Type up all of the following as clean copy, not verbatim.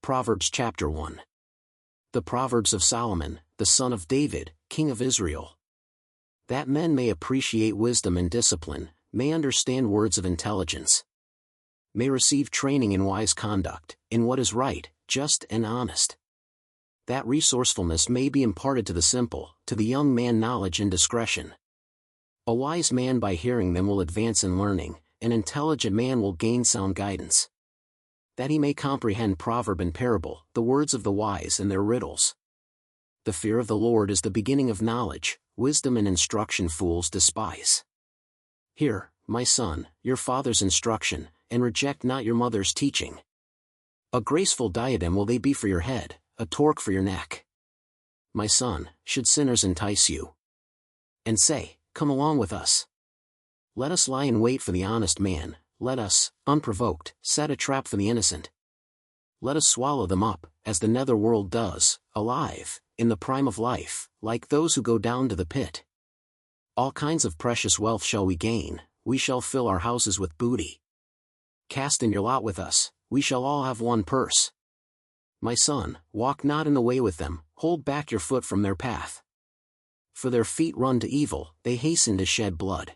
Proverbs chapter 1. The Proverbs of Solomon, the son of David, king of Israel. That men may appreciate wisdom and discipline, may understand words of intelligence, may receive training in wise conduct, in what is right, just and honest. That resourcefulness may be imparted to the simple, to the young man knowledge and discretion. A wise man by hearing them will advance in learning, an intelligent man will gain sound guidance. That he may comprehend proverb and parable, the words of the wise and their riddles. The fear of the Lord is the beginning of knowledge, wisdom and instruction fools despise. Hear, my son, your father's instruction, and reject not your mother's teaching. A graceful diadem will they be for your head, a torque for your neck. My son, should sinners entice you, and say, come along with us. Let us lie in wait for the honest man, let us, unprovoked, set a trap for the innocent. Let us swallow them up, as the nether world does, alive, in the prime of life, like those who go down to the pit. All kinds of precious wealth shall we gain, we shall fill our houses with booty. Cast in your lot with us, we shall all have one purse. My son, walk not in the way with them, hold back your foot from their path. For their feet run to evil, they hasten to shed blood.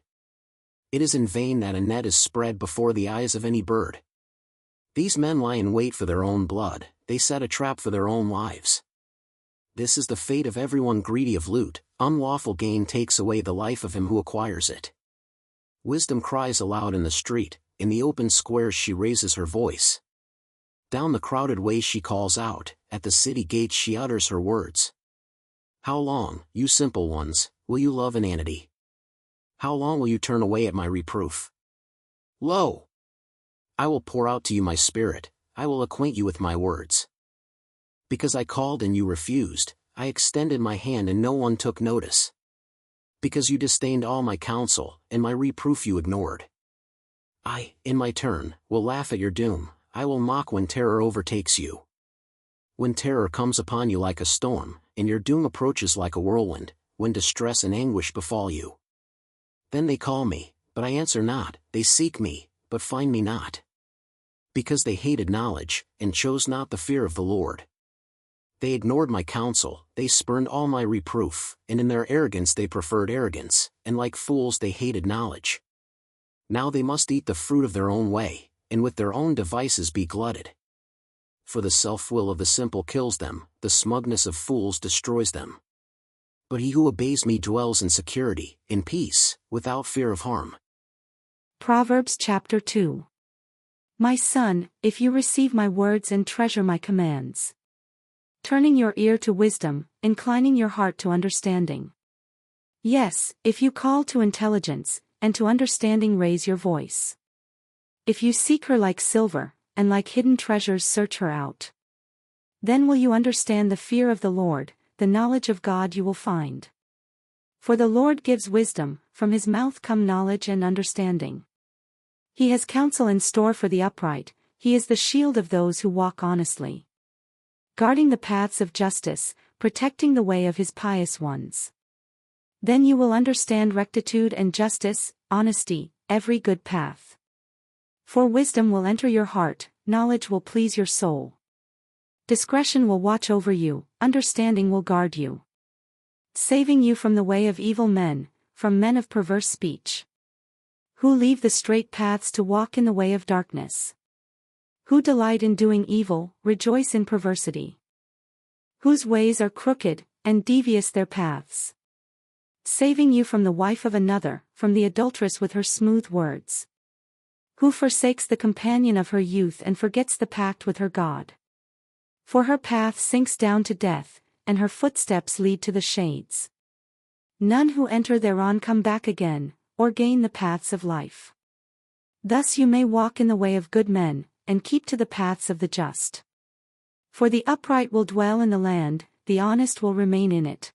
It is in vain that a net is spread before the eyes of any bird. These men lie in wait for their own blood, they set a trap for their own lives. This is the fate of everyone greedy of loot, unlawful gain takes away the life of him who acquires it. Wisdom cries aloud in the street, in the open squares she raises her voice. Down the crowded ways she calls out, at the city gates she utters her words. How long, you simple ones, will you love inanity? How long will you turn away at my reproof? Lo! I will pour out to you my spirit, I will acquaint you with my words. Because I called and you refused, I extended my hand and no one took notice. Because you disdained all my counsel, and my reproof you ignored. I, in my turn, will laugh at your doom, I will mock when terror overtakes you. When terror comes upon you like a storm, and your doom approaches like a whirlwind, when distress and anguish befall you. Then they call me, but I answer not, they seek me, but find me not. Because they hated knowledge, and chose not the fear of the Lord. They ignored my counsel, they spurned all my reproof, and in their arrogance they preferred arrogance, and like fools they hated knowledge. Now they must eat the fruit of their own way, and with their own devices be glutted. For the self-will of the simple kills them, the smugness of fools destroys them. But he who obeys me dwells in security, in peace, without fear of harm. Proverbs chapter 2. My son, if you receive my words and treasure my commands, turning your ear to wisdom, inclining your heart to understanding. Yes, if you call to intelligence, and to understanding raise your voice. If you seek her like silver, and like hidden treasures search her out. Then will you understand the fear of the Lord, the knowledge of God you will find. For the Lord gives wisdom, from his mouth come knowledge and understanding. He has counsel in store for the upright, he is the shield of those who walk honestly. Guarding the paths of justice, protecting the way of his pious ones. Then you will understand rectitude and justice, honesty, every good path. For wisdom will enter your heart, knowledge will please your soul. Discretion will watch over you, understanding will guard you. Saving you from the way of evil men, from men of perverse speech. Who leave the straight paths to walk in the way of darkness. Who delight in doing evil, rejoice in perversity. Whose ways are crooked, and devious their paths. Saving you from the wife of another, from the adulteress with her smooth words. Who forsakes the companion of her youth and forgets the pact with her God. For her path sinks down to death, and her footsteps lead to the shades. None who enter thereon come back again, or gain the paths of life. Thus you may walk in the way of good men, and keep to the paths of the just. For the upright will dwell in the land, the honest will remain in it.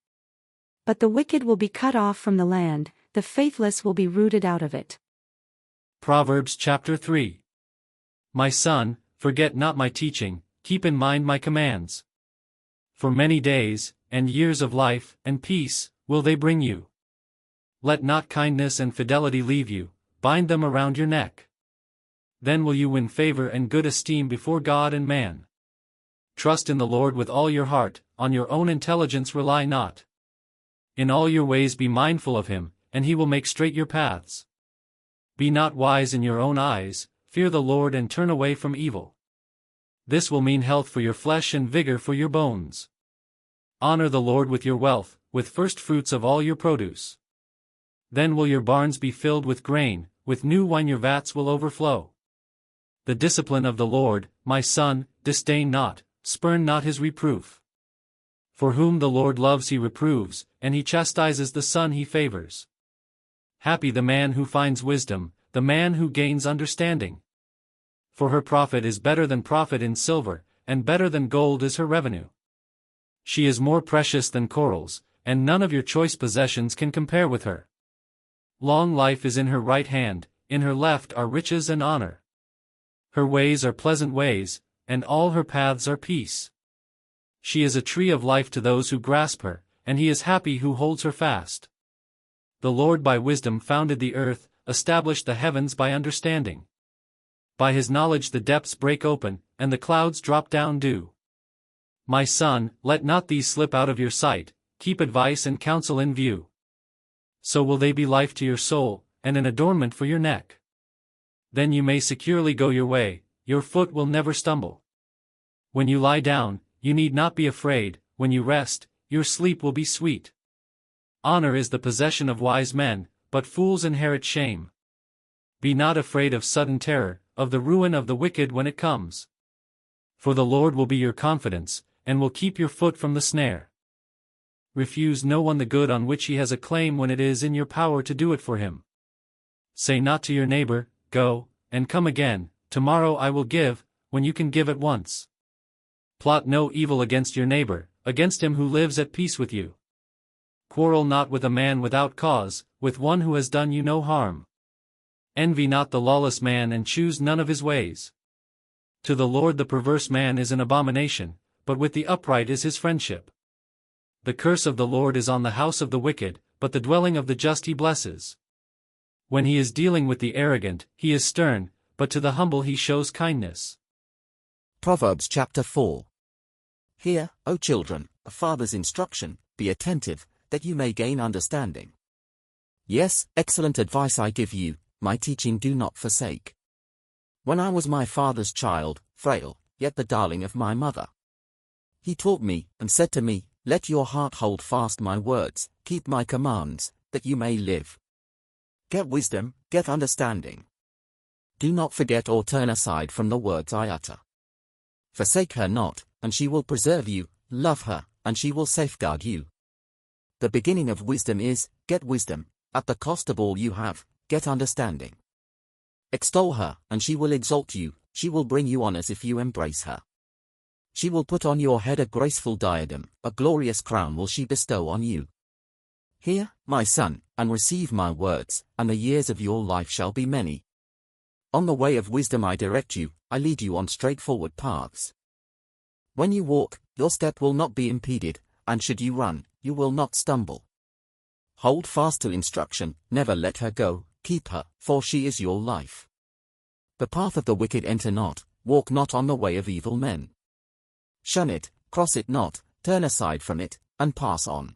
But the wicked will be cut off from the land, the faithless will be rooted out of it. Proverbs chapter 3. My son, forget not my teaching, keep in mind my commands. For many days, and years of life, and peace, will they bring you. Let not kindness and fidelity leave you, bind them around your neck. Then will you win favor and good esteem before God and man. Trust in the Lord with all your heart, on your own intelligence rely not. In all your ways be mindful of him, and he will make straight your paths. Be not wise in your own eyes, fear the Lord and turn away from evil. This will mean health for your flesh and vigor for your bones. Honor the Lord with your wealth, with first fruits of all your produce. Then will your barns be filled with grain, with new wine your vats will overflow. The discipline of the Lord, my son, disdain not, spurn not his reproof. For whom the Lord loves he reproves, and he chastises the son he favors. Happy the man who finds wisdom, the man who gains understanding. For her profit is better than profit in silver, and better than gold is her revenue. She is more precious than corals, and none of your choice possessions can compare with her. Long life is in her right hand, in her left are riches and honor. Her ways are pleasant ways, and all her paths are peace. She is a tree of life to those who grasp her, and he is happy who holds her fast. The Lord by wisdom founded the earth, established the heavens by understanding. By his knowledge the depths break open, and the clouds drop down dew. My son, let not these slip out of your sight, keep advice and counsel in view. So will they be life to your soul, and an adornment for your neck. Then you may securely go your way, your foot will never stumble. When you lie down, you need not be afraid, when you rest, your sleep will be sweet. Honor is the possession of wise men, but fools inherit shame. Be not afraid of sudden terror, of the ruin of the wicked when it comes. For the Lord will be your confidence, and will keep your foot from the snare. Refuse no one the good on which he has a claim when it is in your power to do it for him. Say not to your neighbor, go, and come again, tomorrow I will give, when you can give at once. Plot no evil against your neighbor, against him who lives at peace with you. Quarrel not with a man without cause, with one who has done you no harm. Envy not the lawless man and choose none of his ways. To the Lord the perverse man is an abomination, but with the upright is his friendship. The curse of the Lord is on the house of the wicked, but the dwelling of the just he blesses. When he is dealing with the arrogant, he is stern, but to the humble he shows kindness. Proverbs chapter 4. Hear, O children, a father's instruction, be attentive, that you may gain understanding. Yes, excellent advice I give you, my teaching do not forsake. When I was my father's child, frail, yet the darling of my mother, he taught me, and said to me, let your heart hold fast my words, keep my commands, that you may live. Get wisdom, get understanding. Do not forget or turn aside from the words I utter. Forsake her not, and she will preserve you, love her, and she will safeguard you. The beginning of wisdom is, get wisdom, at the cost of all you have, get understanding. Extol her, and she will exalt you, she will bring you honors if you embrace her. She will put on your head a graceful diadem, a glorious crown will she bestow on you. Hear, my son, and receive my words, and the years of your life shall be many. On the way of wisdom I direct you, I lead you on straightforward paths. When you walk, your step will not be impeded, and should you run, you will not stumble. Hold fast to instruction, never let her go, keep her, for she is your life. The path of the wicked enter not, walk not on the way of evil men. Shun it, cross it not, turn aside from it, and pass on.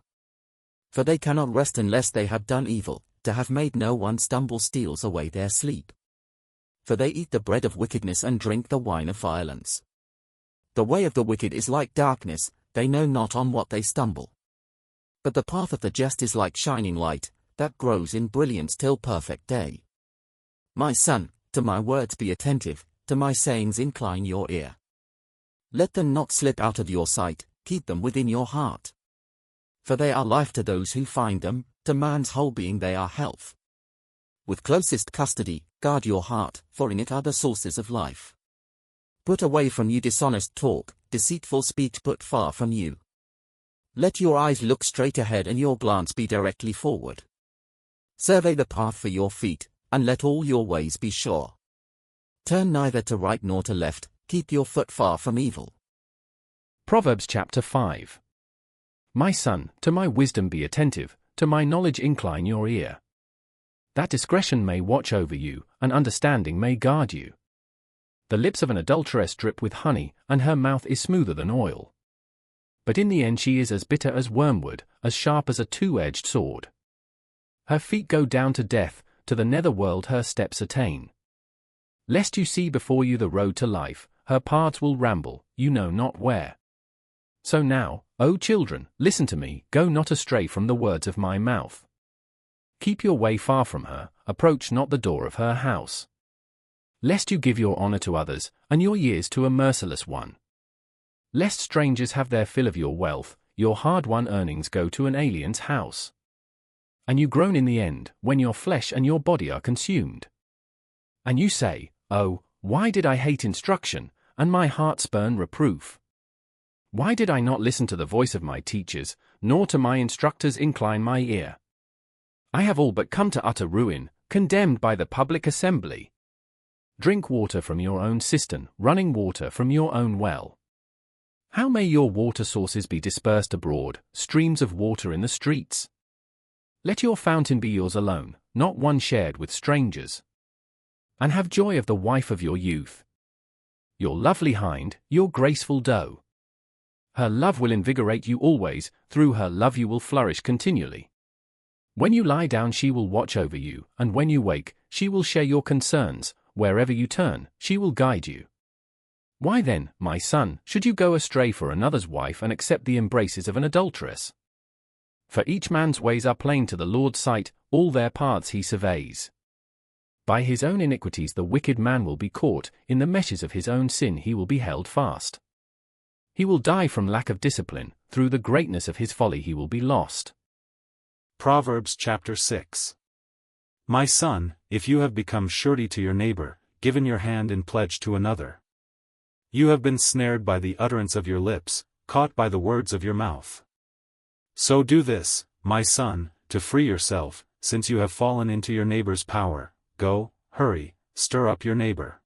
For they cannot rest unless they have done evil, to have made no one stumble steals away their sleep. For they eat the bread of wickedness and drink the wine of violence. The way of the wicked is like darkness, they know not on what they stumble. But the path of the just is like shining light, that grows in brilliance till perfect day. My son, to my words be attentive, to my sayings incline your ear. Let them not slip out of your sight, keep them within your heart. For they are life to those who find them, to man's whole being they are health. With closest custody, guard your heart, for in it are the sources of life. Put away from you dishonest talk, deceitful speech put far from you. Let your eyes look straight ahead and your glance be directly forward. Survey the path for your feet, and let all your ways be sure. Turn neither to right nor to left, keep your foot far from evil. Proverbs chapter 5. My son, to my wisdom be attentive, to my knowledge incline your ear. That discretion may watch over you, and understanding may guard you. The lips of an adulteress drip with honey, and her mouth is smoother than oil. But in the end she is as bitter as wormwood, as sharp as a two-edged sword. Her feet go down to death, to the nether world her steps attain. Lest you see before you the road to life, her paths will ramble, you know not where. So now, O children, listen to me, go not astray from the words of my mouth. Keep your way far from her, approach not the door of her house. Lest you give your honor to others, and your years to a merciless one. Lest strangers have their fill of your wealth, your hard-won earnings go to an alien's house. And you groan in the end, when your flesh and your body are consumed. And you say, Oh, why did I hate instruction, and my heart spurn reproof? Why did I not listen to the voice of my teachers, nor to my instructors incline my ear? I have all but come to utter ruin, condemned by the public assembly. Drink water from your own cistern, running water from your own well. How may your water sources be dispersed abroad, streams of water in the streets? Let your fountain be yours alone, not one shared with strangers. And have joy of the wife of your youth. Your lovely hind, your graceful doe. Her love will invigorate you always, through her love you will flourish continually. When you lie down she will watch over you, and when you wake, she will share your concerns, wherever you turn, she will guide you. Why then, my son, should you go astray for another's wife and accept the embraces of an adulteress? For each man's ways are plain to the Lord's sight, all their paths he surveys. By his own iniquities the wicked man will be caught, in the meshes of his own sin he will be held fast. He will die from lack of discipline, through the greatness of his folly he will be lost. Proverbs chapter 6. My son, if you have become surety to your neighbor, given your hand in pledge to another. You have been snared by the utterance of your lips, caught by the words of your mouth. So do this, my son, to free yourself, since you have fallen into your neighbor's power. Go, hurry, stir up your neighbor.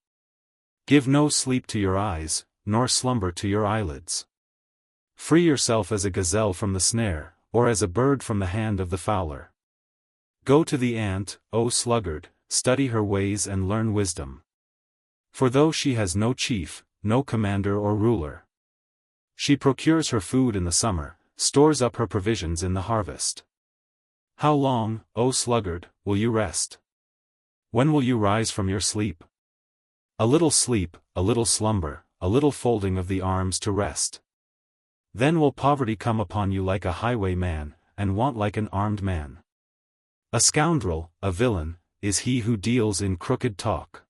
Give no sleep to your eyes, nor slumber to your eyelids. Free yourself as a gazelle from the snare, or as a bird from the hand of the fowler. Go to the ant, O sluggard, study her ways and learn wisdom. For though she has no chief, no commander or ruler, she procures her food in the summer, stores up her provisions in the harvest. How long, O sluggard, will you rest? When will you rise from your sleep? A little sleep, a little slumber, a little folding of the arms to rest. Then will poverty come upon you like a highwayman, and want like an armed man. A scoundrel, a villain, is he who deals in crooked talk.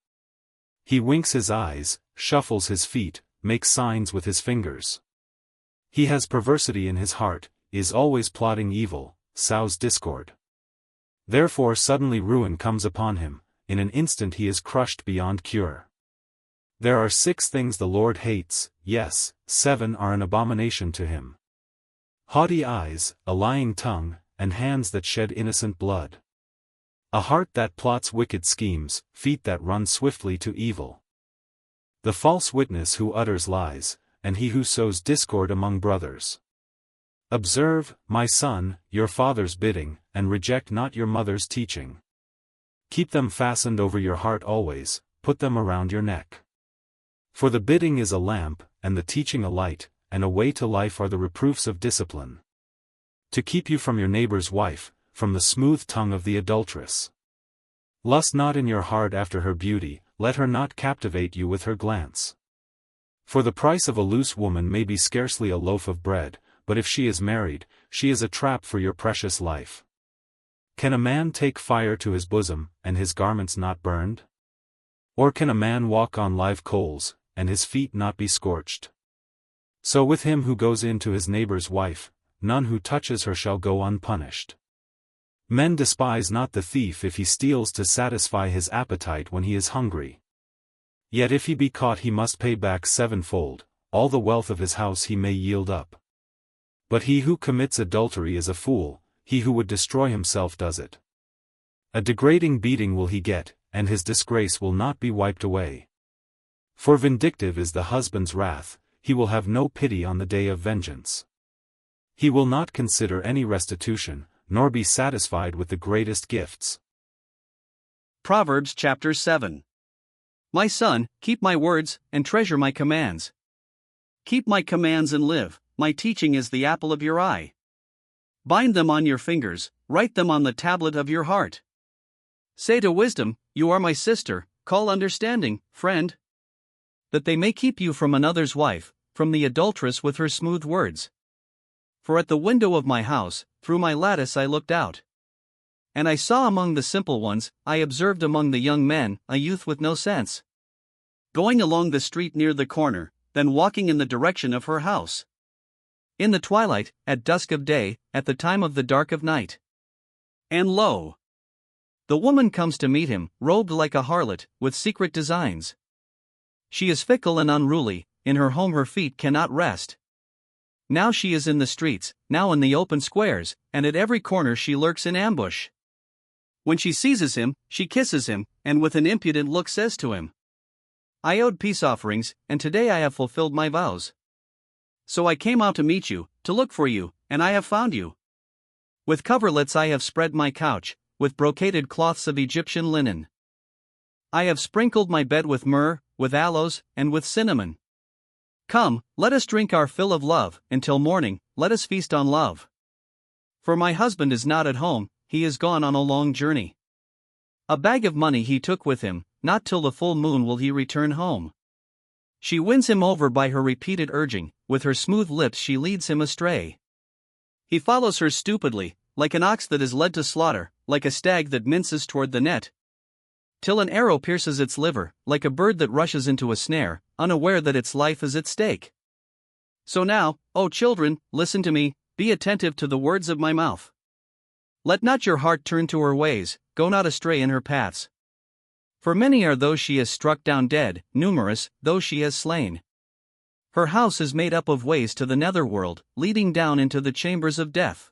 He winks his eyes, shuffles his feet, makes signs with his fingers. He has perversity in his heart, is always plotting evil, sows discord. Therefore suddenly ruin comes upon him, in an instant he is crushed beyond cure. There are 6 things the Lord hates, yes, 7 are an abomination to him. Haughty eyes, a lying tongue, and hands that shed innocent blood. A heart that plots wicked schemes, feet that run swiftly to evil. The false witness who utters lies, and he who sows discord among brothers. Observe, my son, your father's bidding, and reject not your mother's teaching. Keep them fastened over your heart always, put them around your neck. For the bidding is a lamp, and the teaching a light, and a way to life are the reproofs of discipline. To keep you from your neighbor's wife, from the smooth tongue of the adulteress. Lust not in your heart after her beauty, let her not captivate you with her glance. For the price of a loose woman may be scarcely a loaf of bread, but if she is married, she is a trap for your precious life. Can a man take fire to his bosom, and his garments not burned? Or can a man walk on live coals, and his feet not be scorched? So with him who goes in to his neighbor's wife, none who touches her shall go unpunished. Men despise not the thief if he steals to satisfy his appetite when he is hungry. Yet if he be caught he must pay back 7-fold, all the wealth of his house he may yield up. But he who commits adultery is a fool, he who would destroy himself does it. A degrading beating will he get, and his disgrace will not be wiped away. For vindictive is the husband's wrath, he will have no pity on the day of vengeance. He will not consider any restitution, nor be satisfied with the greatest gifts. Proverbs chapter 7. My son, keep my words, and treasure my commands. Keep my commands and live, my teaching is the apple of your eye. Bind them on your fingers, write them on the tablet of your heart. Say to wisdom, you are my sister, call understanding, friend. That they may keep you from another's wife, from the adulteress with her smooth words. For at the window of my house, through my lattice I looked out. And I saw among the simple ones, I observed among the young men, a youth with no sense. Going along the street near the corner, then walking in the direction of her house. In the twilight, at dusk of day, at the time of the dark of night. And lo! The woman comes to meet him, robed like a harlot, with secret designs. She is fickle and unruly, in her home her feet cannot rest. Now she is in the streets, now in the open squares, and at every corner she lurks in ambush. When she seizes him, she kisses him, and with an impudent look says to him, I owed peace offerings, and today I have fulfilled my vows. So I came out to meet you, to look for you, and I have found you. With coverlets I have spread my couch, with brocaded cloths of Egyptian linen. I have sprinkled my bed with myrrh, with aloes, and with cinnamon. Come, let us drink our fill of love, until morning, let us feast on love. For my husband is not at home, he is gone on a long journey. A bag of money he took with him, not till the full moon will he return home. She wins him over by her repeated urging, with her smooth lips she leads him astray. He follows her stupidly, like an ox that is led to slaughter, like a stag that minces toward the net. Till an arrow pierces its liver, like a bird that rushes into a snare, unaware that its life is at stake. So now, O children, listen to me, be attentive to the words of my mouth. Let not your heart turn to her ways, go not astray in her paths. For many are those she has struck down dead, numerous, those she has slain. Her house is made up of ways to the netherworld, leading down into the chambers of death.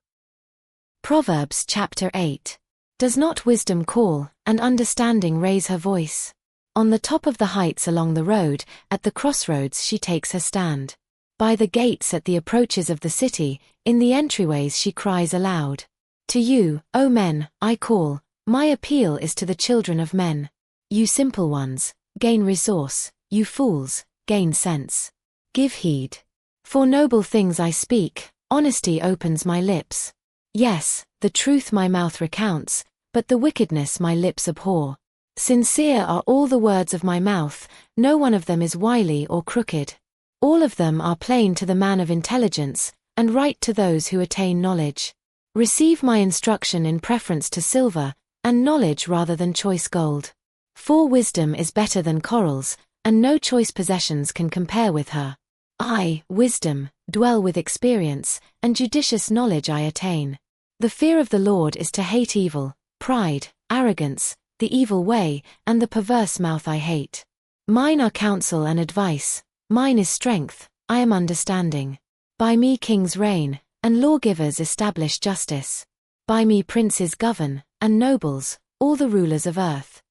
Proverbs chapter 8. Does not wisdom call, and understanding raise her voice? On the top of the heights along the road, at the crossroads she takes her stand. By the gates at the approaches of the city, in the entryways she cries aloud. To you, O men, I call, my appeal is to the children of men. You simple ones, gain resource, you fools, gain sense. Give heed. For noble things I speak, honesty opens my lips. Yes, the truth my mouth recounts, but the wickedness my lips abhor. Sincere are all the words of my mouth, no one of them is wily or crooked. All of them are plain to the man of intelligence, and right to those who attain knowledge. Receive my instruction in preference to silver, and knowledge rather than choice gold. For wisdom is better than corals, and no choice possessions can compare with her. I, wisdom, dwell with experience, and judicious knowledge I attain. The fear of the Lord is to hate evil, pride, arrogance, the evil way, and the perverse mouth I hate. Mine are counsel and advice, mine is strength, I am understanding. By me kings reign, and lawgivers establish justice. By me princes govern, and nobles, all the rulers of earth.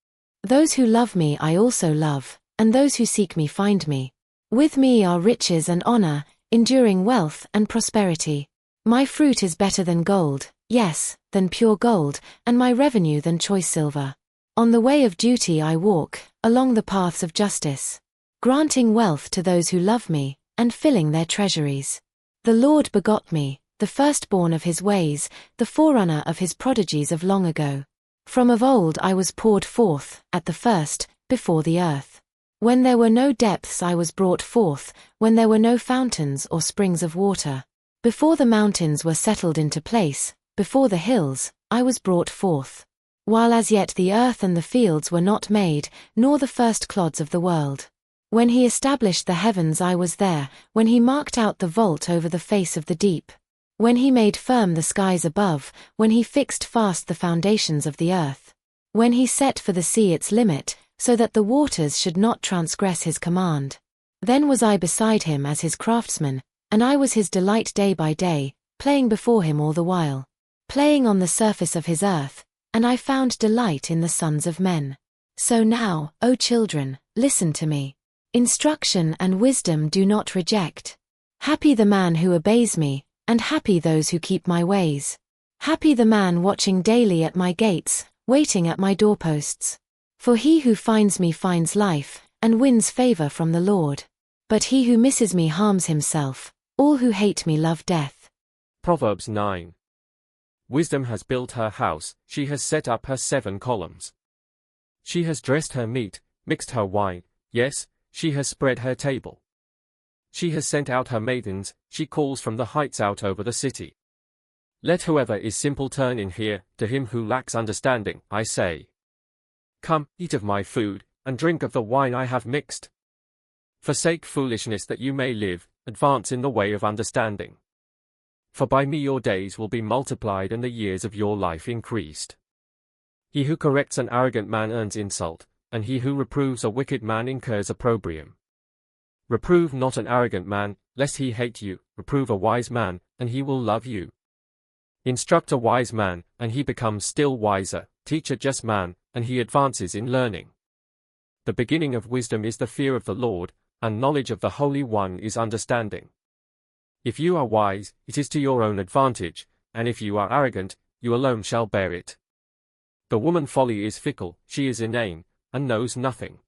Those who love me I also love, and those who seek me find me. With me are riches and honor, enduring wealth and prosperity. My fruit is better than gold, yes, than pure gold, and my revenue than choice silver. On the way of duty I walk, along the paths of justice, granting wealth to those who love me, and filling their treasuries. The Lord begot me, the firstborn of his ways, the forerunner of his prodigies of long ago. From of old I was poured forth, at the first, before the earth. When there were no depths I was brought forth, when there were no fountains or springs of water. Before the mountains were settled into place, before the hills, I was brought forth. While as yet the earth and the fields were not made, nor the first clods of the world. When he established the heavens I was there, when he marked out the vault over the face of the deep. When he made firm the skies above, when he fixed fast the foundations of the earth. When he set for the sea its limit, so that the waters should not transgress his command. Then was I beside him as his craftsman, and I was his delight day by day, playing before him all the while. Playing on the surface of his earth, and I found delight in the sons of men. So now, O children, listen to me. Instruction and wisdom do not reject. Happy the man who obeys me, and happy those who keep my ways. Happy the man watching daily at my gates, waiting at my doorposts. For he who finds me finds life, and wins favor from the Lord. But he who misses me harms himself. All who hate me love death. Proverbs 9. Wisdom has built her house, she has set up her 7 columns. She has dressed her meat, mixed her wine, yes, she has spread her table. She has sent out her maidens, she calls from the heights out over the city. Let whoever is simple turn in here, to him who lacks understanding, I say. Come, eat of my food, and drink of the wine I have mixed. Forsake foolishness that you may live, advance in the way of understanding. For by me your days will be multiplied and the years of your life increased. He who corrects an arrogant man earns insult, and he who reproves a wicked man incurs opprobrium. Reprove not an arrogant man, lest he hate you, reprove a wise man, and he will love you. Instruct a wise man, and he becomes still wiser, teach a just man, and he advances in learning. The beginning of wisdom is the fear of the Lord, and knowledge of the Holy One is understanding. If you are wise, it is to your own advantage, and if you are arrogant, you alone shall bear it. The woman folly is fickle, she is inane, and knows nothing.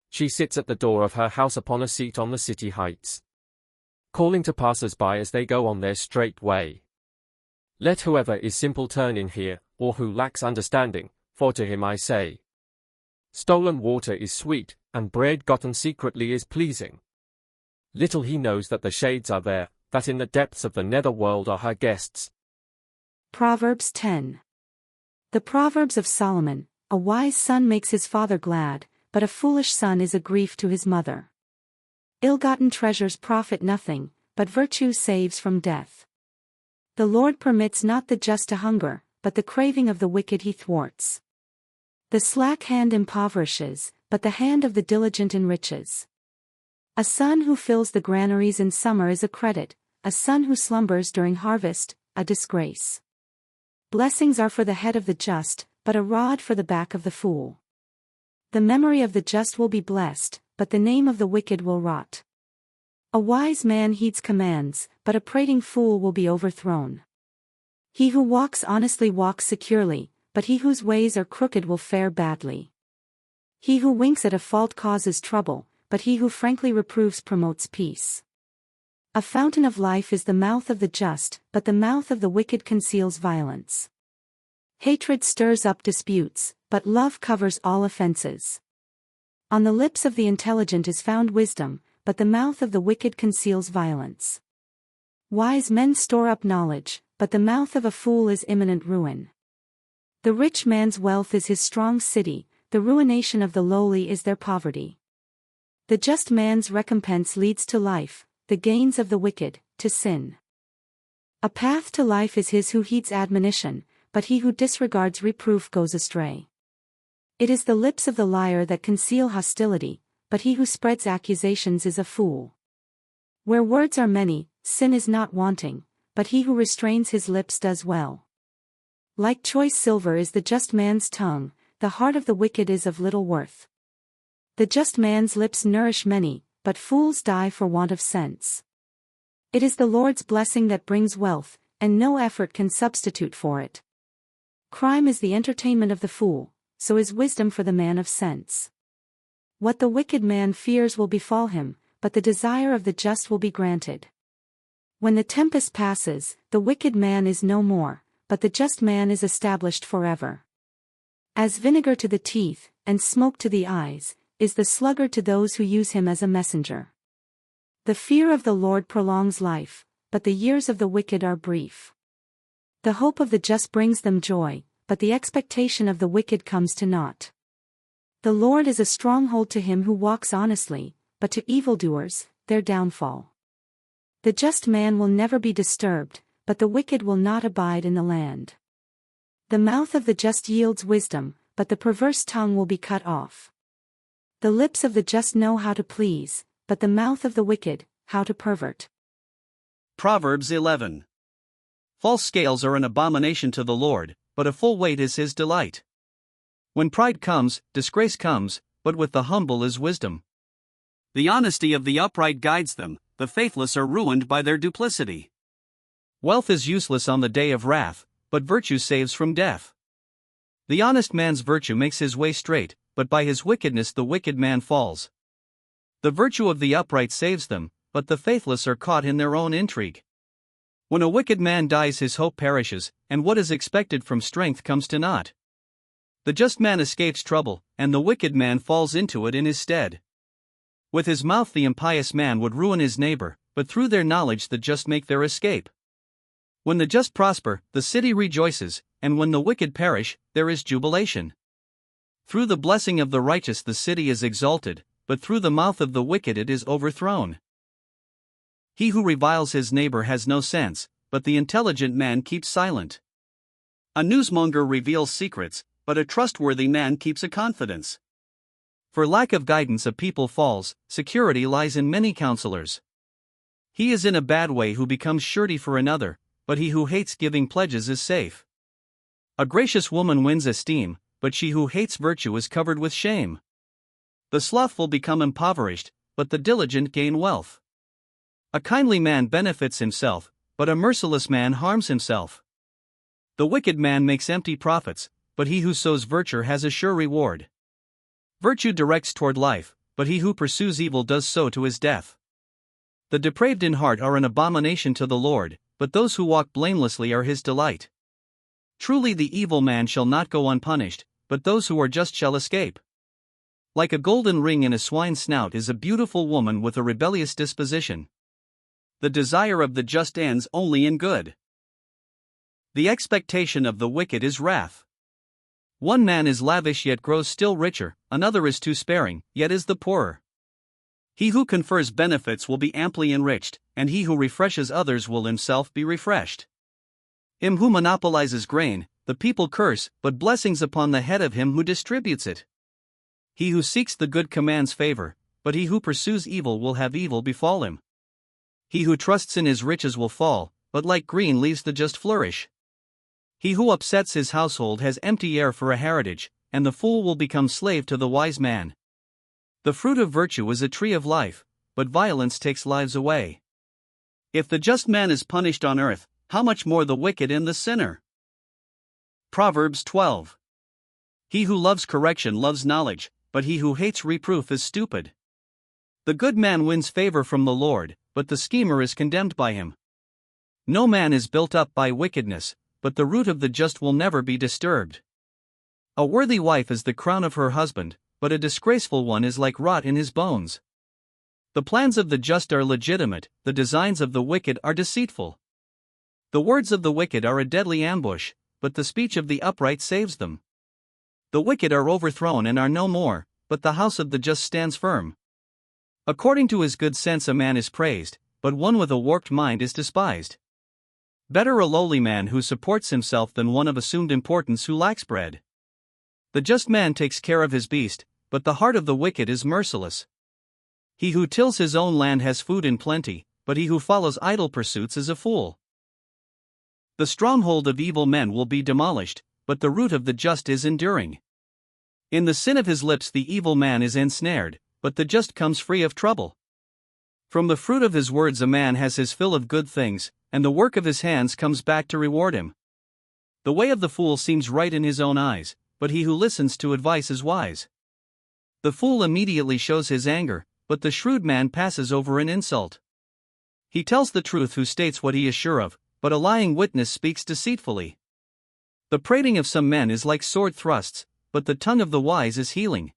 She sits at the door of her house upon a seat on the city heights, calling to passers-by as they go on their straight way. Let whoever is simple turn in here, or who lacks understanding, for to him I say. Stolen water is sweet, and bread gotten secretly is pleasing. Little he knows that the shades are there, that in the depths of the nether world are her guests. Proverbs 10. The Proverbs of Solomon: A wise son makes his father glad, but a foolish son is a grief to his mother. Ill-gotten treasures profit nothing, but virtue saves from death. The Lord permits not the just to hunger, but the craving of the wicked he thwarts. The slack hand impoverishes, but the hand of the diligent enriches. A son who fills the granaries in summer is a credit, a son who slumbers during harvest, a disgrace. Blessings are for the head of the just, but a rod for the back of the fool. The memory of the just will be blessed, but the name of the wicked will rot. A wise man heeds commands, but a prating fool will be overthrown. He who walks honestly walks securely, but he whose ways are crooked will fare badly. He who winks at a fault causes trouble, but he who frankly reproves promotes peace. A fountain of life is the mouth of the just, but the mouth of the wicked conceals violence. Hatred stirs up disputes, but love covers all offenses. On the lips of the intelligent is found wisdom, but the mouth of the wicked conceals violence. Wise men store up knowledge, but the mouth of a fool is imminent ruin. The rich man's wealth is his strong city, the ruination of the lowly is their poverty. The just man's recompense leads to life, the gains of the wicked, to sin. A path to life is his who heeds admonition, but he who disregards reproof goes astray. It is the lips of the liar that conceal hostility, but he who spreads accusations is a fool. Where words are many, sin is not wanting, but he who restrains his lips does well. Like choice silver is the just man's tongue, the heart of the wicked is of little worth. The just man's lips nourish many, but fools die for want of sense. It is the Lord's blessing that brings wealth, and no effort can substitute for it. Crime is the entertainment of the fool, so is wisdom for the man of sense. What the wicked man fears will befall him, but the desire of the just will be granted. When the tempest passes, the wicked man is no more, but the just man is established forever. As vinegar to the teeth, and smoke to the eyes, is the sluggard to those who use him as a messenger. The fear of the Lord prolongs life, but the years of the wicked are brief. The hope of the just brings them joy, but the expectation of the wicked comes to naught. The Lord is a stronghold to him who walks honestly, but to evildoers, their downfall. The just man will never be disturbed, but the wicked will not abide in the land. The mouth of the just yields wisdom, but the perverse tongue will be cut off. The lips of the just know how to please, but the mouth of the wicked, how to pervert. Proverbs 11. False scales are an abomination to the Lord, but a full weight is his delight. When pride comes, disgrace comes, but with the humble is wisdom. The honesty of the upright guides them, the faithless are ruined by their duplicity. Wealth is useless on the day of wrath, but virtue saves from death. The honest man's virtue makes his way straight, but by his wickedness the wicked man falls. The virtue of the upright saves them, but the faithless are caught in their own intrigue. When a wicked man dies, his hope perishes, and what is expected from strength comes to naught. The just man escapes trouble, and the wicked man falls into it in his stead. With his mouth the impious man would ruin his neighbor, but through their knowledge the just make their escape. When the just prosper, the city rejoices, and when the wicked perish, there is jubilation. Through the blessing of the righteous the city is exalted, but through the mouth of the wicked it is overthrown. He who reviles his neighbor has no sense, but the intelligent man keeps silent. A newsmonger reveals secrets, but a trustworthy man keeps a confidence. For lack of guidance a people falls, security lies in many counselors. He is in a bad way who becomes surety for another, but he who hates giving pledges is safe. A gracious woman wins esteem, but she who hates virtue is covered with shame. The slothful become impoverished, but the diligent gain wealth. A kindly man benefits himself, but a merciless man harms himself. The wicked man makes empty profits, but he who sows virtue has a sure reward. Virtue directs toward life, but he who pursues evil does so to his death. The depraved in heart are an abomination to the Lord, but those who walk blamelessly are his delight. Truly the evil man shall not go unpunished, but those who are just shall escape. Like a golden ring in a swine's snout is a beautiful woman with a rebellious disposition. The desire of the just ends only in good. The expectation of the wicked is wrath. One man is lavish yet grows still richer, another is too sparing, yet is the poorer. He who confers benefits will be amply enriched, and he who refreshes others will himself be refreshed. Him who monopolizes grain, the people curse, but blessings upon the head of him who distributes it. He who seeks the good commands favor, but he who pursues evil will have evil befall him. He who trusts in his riches will fall, but like green leaves the just flourish. He who upsets his household has empty air for a heritage, and the fool will become slave to the wise man. The fruit of virtue is a tree of life, but violence takes lives away. If the just man is punished on earth, how much more the wicked and the sinner? Proverbs 12. He who loves correction loves knowledge, but he who hates reproof is stupid. The good man wins favor from the Lord, but the schemer is condemned by him. No man is built up by wickedness, but the root of the just will never be disturbed. A worthy wife is the crown of her husband, but a disgraceful one is like rot in his bones. The plans of the just are legitimate, the designs of the wicked are deceitful. The words of the wicked are a deadly ambush, but the speech of the upright saves them. The wicked are overthrown and are no more, but the house of the just stands firm. According to his good sense a man is praised, but one with a warped mind is despised. Better a lowly man who supports himself than one of assumed importance who lacks bread. The just man takes care of his beast, but the heart of the wicked is merciless. He who tills his own land has food in plenty, but he who follows idle pursuits is a fool. The stronghold of evil men will be demolished, but the root of the just is enduring. In the sin of his lips the evil man is ensnared, but the just comes free of trouble. From the fruit of his words a man has his fill of good things, and the work of his hands comes back to reward him. The way of the fool seems right in his own eyes, but he who listens to advice is wise. The fool immediately shows his anger, but the shrewd man passes over an insult. He tells the truth who states what he is sure of, but a lying witness speaks deceitfully. The prating of some men is like sword thrusts, but the tongue of the wise is healing.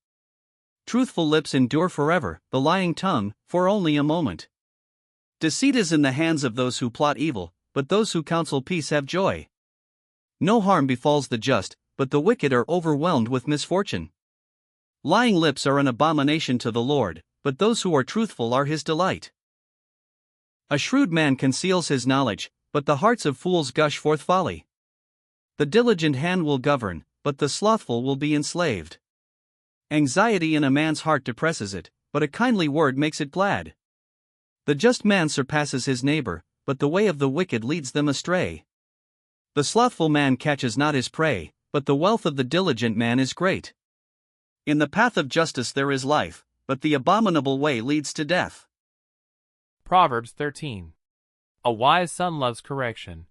Truthful lips endure forever, the lying tongue, for only a moment. Deceit is in the hands of those who plot evil, but those who counsel peace have joy. No harm befalls the just, but the wicked are overwhelmed with misfortune. Lying lips are an abomination to the Lord, but those who are truthful are his delight. A shrewd man conceals his knowledge, but the hearts of fools gush forth folly. The diligent hand will govern, but the slothful will be enslaved. Anxiety in a man's heart depresses it, but a kindly word makes it glad. The just man surpasses his neighbor, but the way of the wicked leads them astray. The slothful man catches not his prey, but the wealth of the diligent man is great. In the path of justice there is life, but the abominable way leads to death. Proverbs 13. A wise son loves correction,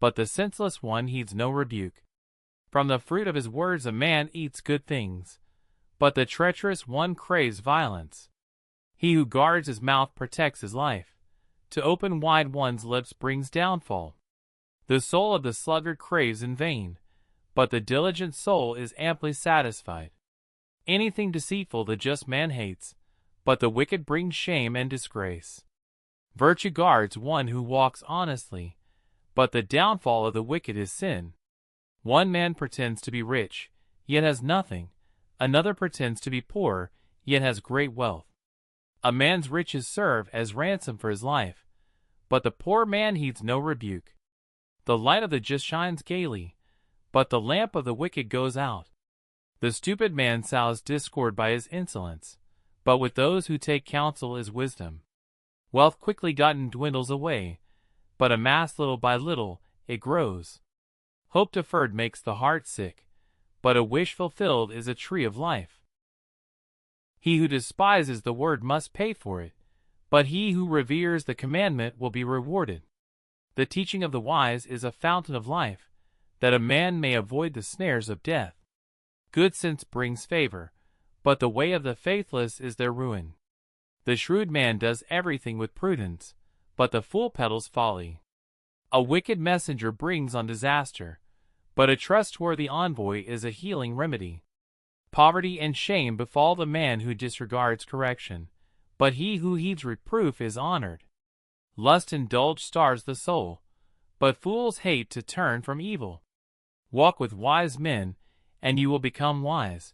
but the senseless one heeds no rebuke. From the fruit of his words a man eats good things, but the treacherous one craves violence. He who guards his mouth protects his life. To open wide one's lips brings downfall. The soul of the sluggard craves in vain, but the diligent soul is amply satisfied. Anything deceitful the just man hates, but the wicked brings shame and disgrace. Virtue guards one who walks honestly, but the downfall of the wicked is sin. One man pretends to be rich, yet has nothing. Another pretends to be poor, yet has great wealth. A man's riches serve as ransom for his life, but the poor man heeds no rebuke. The light of the just shines gaily, but the lamp of the wicked goes out. The stupid man sows discord by his insolence, but with those who take counsel is wisdom. Wealth quickly gotten dwindles away, but amassed little by little, it grows. Hope deferred makes the heart sick, but a wish fulfilled is a tree of life. He who despises the word must pay for it, but he who reveres the commandment will be rewarded. The teaching of the wise is a fountain of life, that a man may avoid the snares of death. Good sense brings favor, but the way of the faithless is their ruin. The shrewd man does everything with prudence, but the fool peddles folly. A wicked messenger brings on disaster, but a trustworthy envoy is a healing remedy. Poverty and shame befall the man who disregards correction, but he who heeds reproof is honored. Lust indulged starves the soul, but fools hate to turn from evil. Walk with wise men, and you will become wise,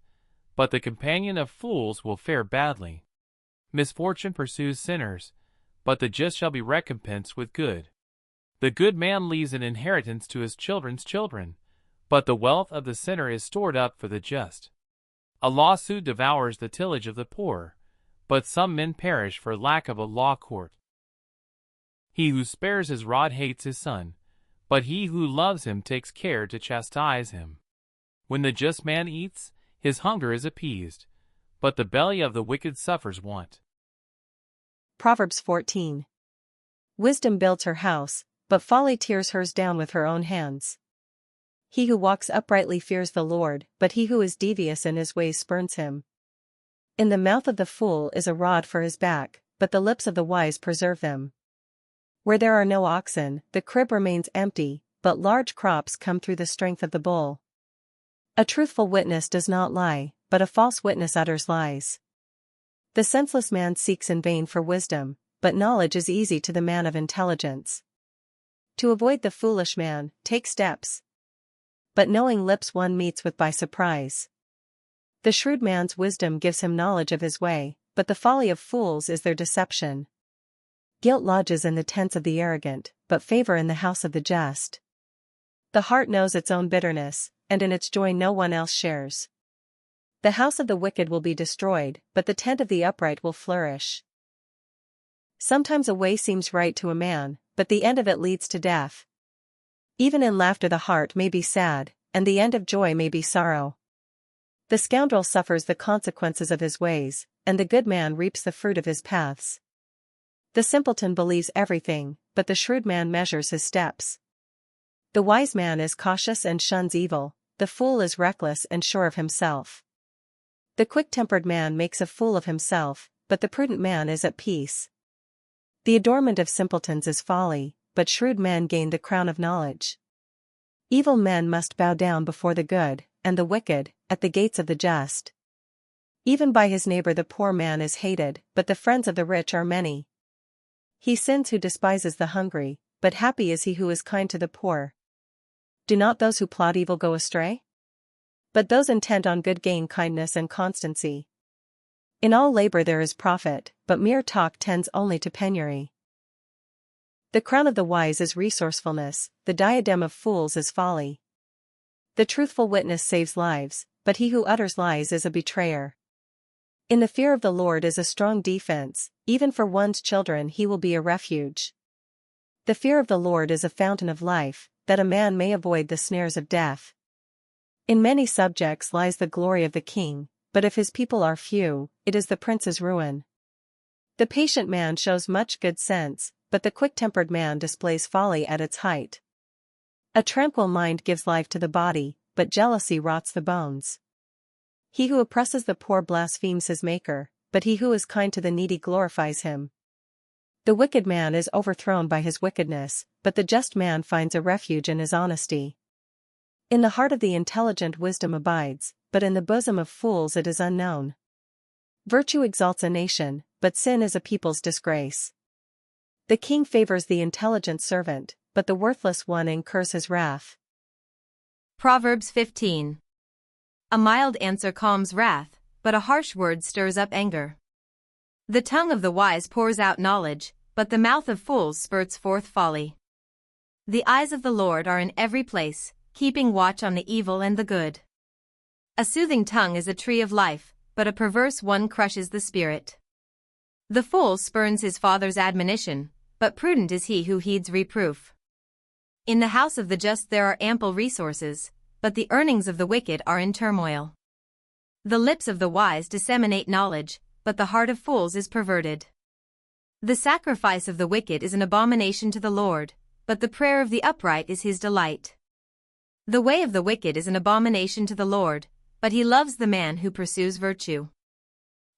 but the companion of fools will fare badly. Misfortune pursues sinners, but the just shall be recompensed with good. The good man leaves an inheritance to his children's children, but the wealth of the sinner is stored up for the just. A lawsuit devours the tillage of the poor, but some men perish for lack of a law court. He who spares his rod hates his son, but he who loves him takes care to chastise him. When the just man eats, his hunger is appeased, but the belly of the wicked suffers want. Proverbs 14. Wisdom builds her house, but folly tears hers down with her own hands. He who walks uprightly fears the Lord, but he who is devious in his ways spurns him. In the mouth of the fool is a rod for his back, but the lips of the wise preserve them. Where there are no oxen, the crib remains empty, but large crops come through the strength of the bull. A truthful witness does not lie, but a false witness utters lies. The senseless man seeks in vain for wisdom, but knowledge is easy to the man of intelligence. To avoid the foolish man, take steps. But knowing lips one meets with by surprise. The shrewd man's wisdom gives him knowledge of his way, but the folly of fools is their deception. Guilt lodges in the tents of the arrogant, but favor in the house of the just. The heart knows its own bitterness, and in its joy no one else shares. The house of the wicked will be destroyed, but the tent of the upright will flourish. Sometimes a way seems right to a man, but the end of it leads to death. Even in laughter the heart may be sad, and the end of joy may be sorrow. The scoundrel suffers the consequences of his ways, and the good man reaps the fruit of his paths. The simpleton believes everything, but the shrewd man measures his steps. The wise man is cautious and shuns evil, the fool is reckless and sure of himself. The quick-tempered man makes a fool of himself, but the prudent man is at peace. The adornment of simpletons is folly, but shrewd men gain the crown of knowledge. Evil men must bow down before the good, and the wicked, at the gates of the just. Even by his neighbor the poor man is hated, but the friends of the rich are many. He sins who despises the hungry, but happy is he who is kind to the poor. Do not those who plot evil go astray? But those intent on good gain kindness and constancy. In all labor there is profit, but mere talk tends only to penury. The crown of the wise is resourcefulness, the diadem of fools is folly. The truthful witness saves lives, but he who utters lies is a betrayer. In the fear of the Lord is a strong defense, even for one's children he will be a refuge. The fear of the Lord is a fountain of life, that a man may avoid the snares of death. In many subjects lies the glory of the king, but if his people are few, it is the prince's ruin. The patient man shows much good sense, but the quick-tempered man displays folly at its height. A tranquil mind gives life to the body, but jealousy rots the bones. He who oppresses the poor blasphemes his Maker, but he who is kind to the needy glorifies him. The wicked man is overthrown by his wickedness, but the just man finds a refuge in his honesty. In the heart of the intelligent wisdom abides, but in the bosom of fools it is unknown. Virtue exalts a nation, but sin is a people's disgrace. The king favors the intelligent servant, but the worthless one incurs his wrath. Proverbs 15. A mild answer calms wrath, but a harsh word stirs up anger. The tongue of the wise pours out knowledge, but the mouth of fools spurts forth folly. The eyes of the Lord are in every place, keeping watch on the evil and the good. A soothing tongue is a tree of life, but a perverse one crushes the spirit. The fool spurns his father's admonition, but prudent is he who heeds reproof. In the house of the just there are ample resources, but the earnings of the wicked are in turmoil. The lips of the wise disseminate knowledge, but the heart of fools is perverted. The sacrifice of the wicked is an abomination to the Lord, but the prayer of the upright is his delight. The way of the wicked is an abomination to the Lord, but he loves the man who pursues virtue.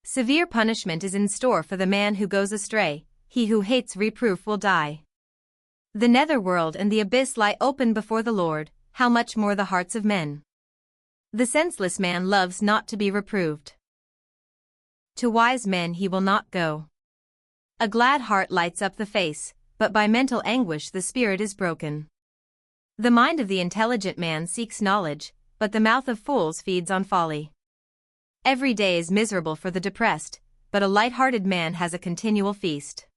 Severe punishment is in store for the man who goes astray, he who hates reproof will die. The netherworld and the abyss lie open before the Lord, how much more the hearts of men. The senseless man loves not to be reproved. To wise men he will not go. A glad heart lights up the face, but by mental anguish the spirit is broken. The mind of the intelligent man seeks knowledge, but the mouth of fools feeds on folly. Every day is miserable for the depressed, but a light-hearted man has a continual feast.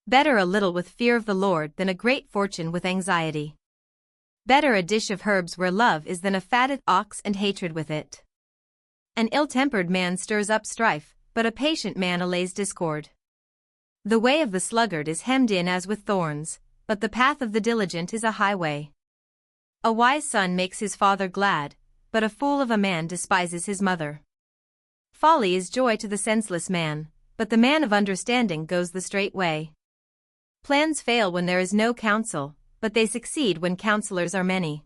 Better a little with fear of the Lord than a great fortune with anxiety. Better a dish of herbs where love is than a fatted ox and hatred with it. An ill-tempered man stirs up strife, but a patient man allays discord. The way of the sluggard is hemmed in as with thorns, but the path of the diligent is a highway. A wise son makes his father glad, but a fool of a man despises his mother. Folly is joy to the senseless man, but the man of understanding goes the straight way. Plans fail when there is no counsel, but they succeed when counselors are many.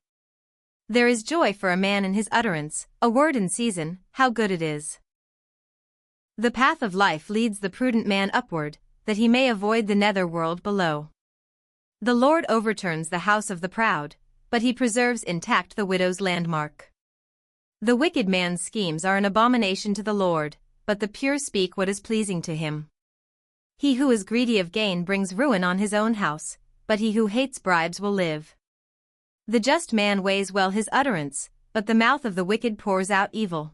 There is joy for a man in his utterance, a word in season, how good it is. The path of life leads the prudent man upward, that he may avoid the nether world below. The Lord overturns the house of the proud, but he preserves intact the widow's landmark. The wicked man's schemes are an abomination to the Lord, but the pure speak what is pleasing to him. He who is greedy of gain brings ruin on his own house, but he who hates bribes will live. The just man weighs well his utterance, but the mouth of the wicked pours out evil.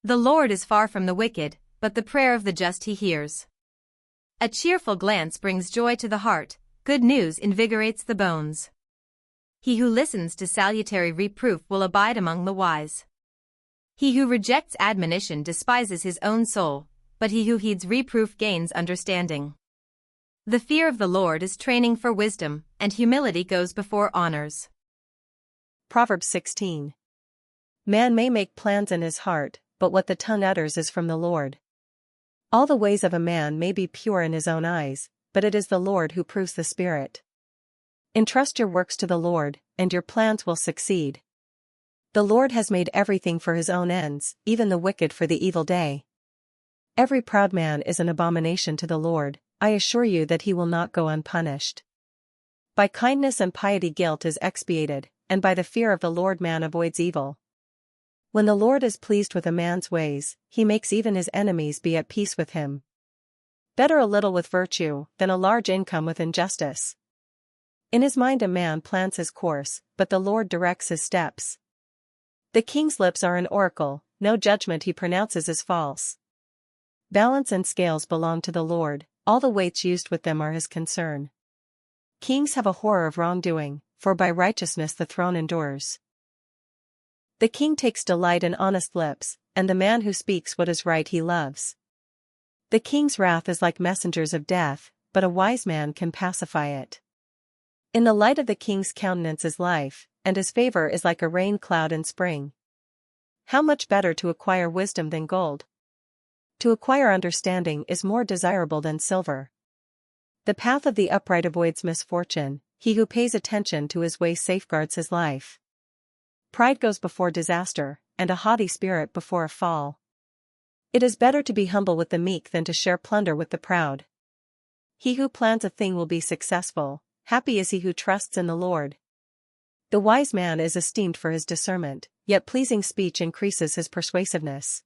The Lord is far from the wicked, but the prayer of the just he hears. A cheerful glance brings joy to the heart, good news invigorates the bones. He who listens to salutary reproof will abide among the wise. He who rejects admonition despises his own soul, but he who heeds reproof gains understanding. The fear of the Lord is training for wisdom, and humility goes before honors. Proverbs 16. Man may make plans in his heart, but what the tongue utters is from the Lord. All the ways of a man may be pure in his own eyes, but it is the Lord who proves the spirit. Entrust your works to the Lord, and your plans will succeed. The Lord has made everything for his own ends, even the wicked for the evil day. Every proud man is an abomination to the Lord, I assure you that he will not go unpunished. By kindness and piety guilt is expiated, and by the fear of the Lord man avoids evil. When the Lord is pleased with a man's ways, he makes even his enemies be at peace with him. Better a little with virtue than a large income with injustice. In his mind a man plans his course, but the Lord directs his steps. The king's lips are an oracle, no judgment he pronounces is false. Balance and scales belong to the Lord, all the weights used with them are his concern. Kings have a horror of wrongdoing, for by righteousness the throne endures. The king takes delight in honest lips, and the man who speaks what is right he loves. The king's wrath is like messengers of death, but a wise man can pacify it. In the light of the king's countenance is life, and his favor is like a rain cloud in spring. How much better to acquire wisdom than gold? To acquire understanding is more desirable than silver. The path of the upright avoids misfortune, he who pays attention to his way safeguards his life. Pride goes before disaster, and a haughty spirit before a fall. It is better to be humble with the meek than to share plunder with the proud. He who plans a thing will be successful, happy is he who trusts in the Lord. The wise man is esteemed for his discernment, yet pleasing speech increases his persuasiveness.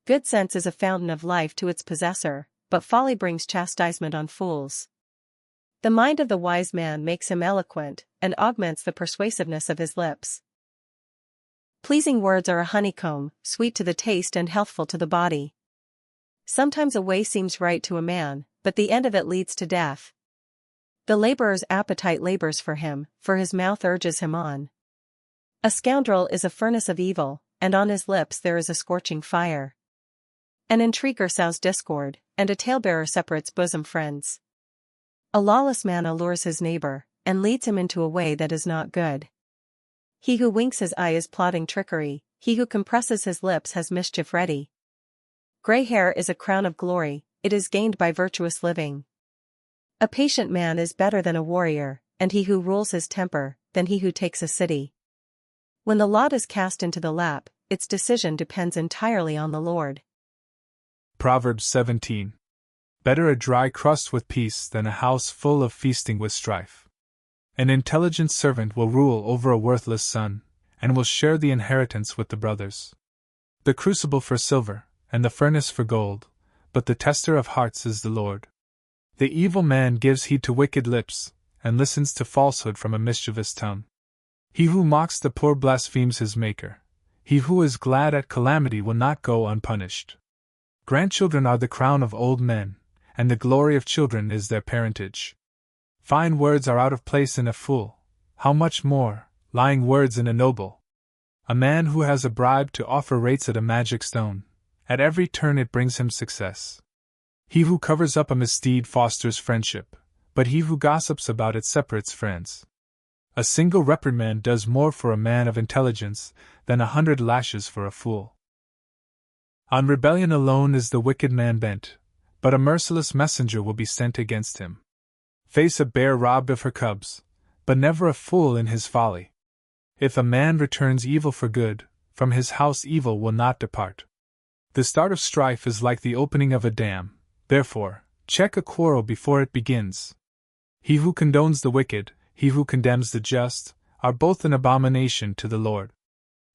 Good sense is a fountain of life to its possessor, but folly brings chastisement on fools. The mind of the wise man makes him eloquent, and augments the persuasiveness of his lips. Pleasing words are a honeycomb, sweet to the taste and healthful to the body. Sometimes a way seems right to a man, but the end of it leads to death. The laborer's appetite labors for his mouth urges him on. A scoundrel is a furnace of evil, and on his lips there is a scorching fire. An intriguer sows discord, and a talebearer separates bosom friends. A lawless man allures his neighbor, and leads him into a way that is not good. He who winks his eye is plotting trickery, he who compresses his lips has mischief ready. Gray hair is a crown of glory, it is gained by virtuous living. A patient man is better than a warrior, and he who rules his temper, than he who takes a city. When the lot is cast into the lap, its decision depends entirely on the Lord. Proverbs 17. Better a dry crust with peace than a house full of feasting with strife. An intelligent servant will rule over a worthless son, and will share the inheritance with the brothers. The crucible for silver, and the furnace for gold, but the tester of hearts is the Lord. The evil man gives heed to wicked lips, and listens to falsehood from a mischievous tongue. He who mocks the poor blasphemes his Maker. He who is glad at calamity will not go unpunished. Grandchildren are the crown of old men, and the glory of children is their parentage. Fine words are out of place in a fool, how much more, lying words in a noble. A man who has a bribe to offer rates at a magic stone. At every turn it brings him success. He who covers up a misdeed fosters friendship, but he who gossips about it separates friends. A single reprimand does more for a man of intelligence than 100 lashes for a fool. On rebellion alone is the wicked man bent, but a merciless messenger will be sent against him. Face a bear robbed of her cubs, but never a fool in his folly. If a man returns evil for good, from his house evil will not depart. The start of strife is like the opening of a dam, therefore, check a quarrel before it begins. He who condones the wicked, he who condemns the just, are both an abomination to the Lord.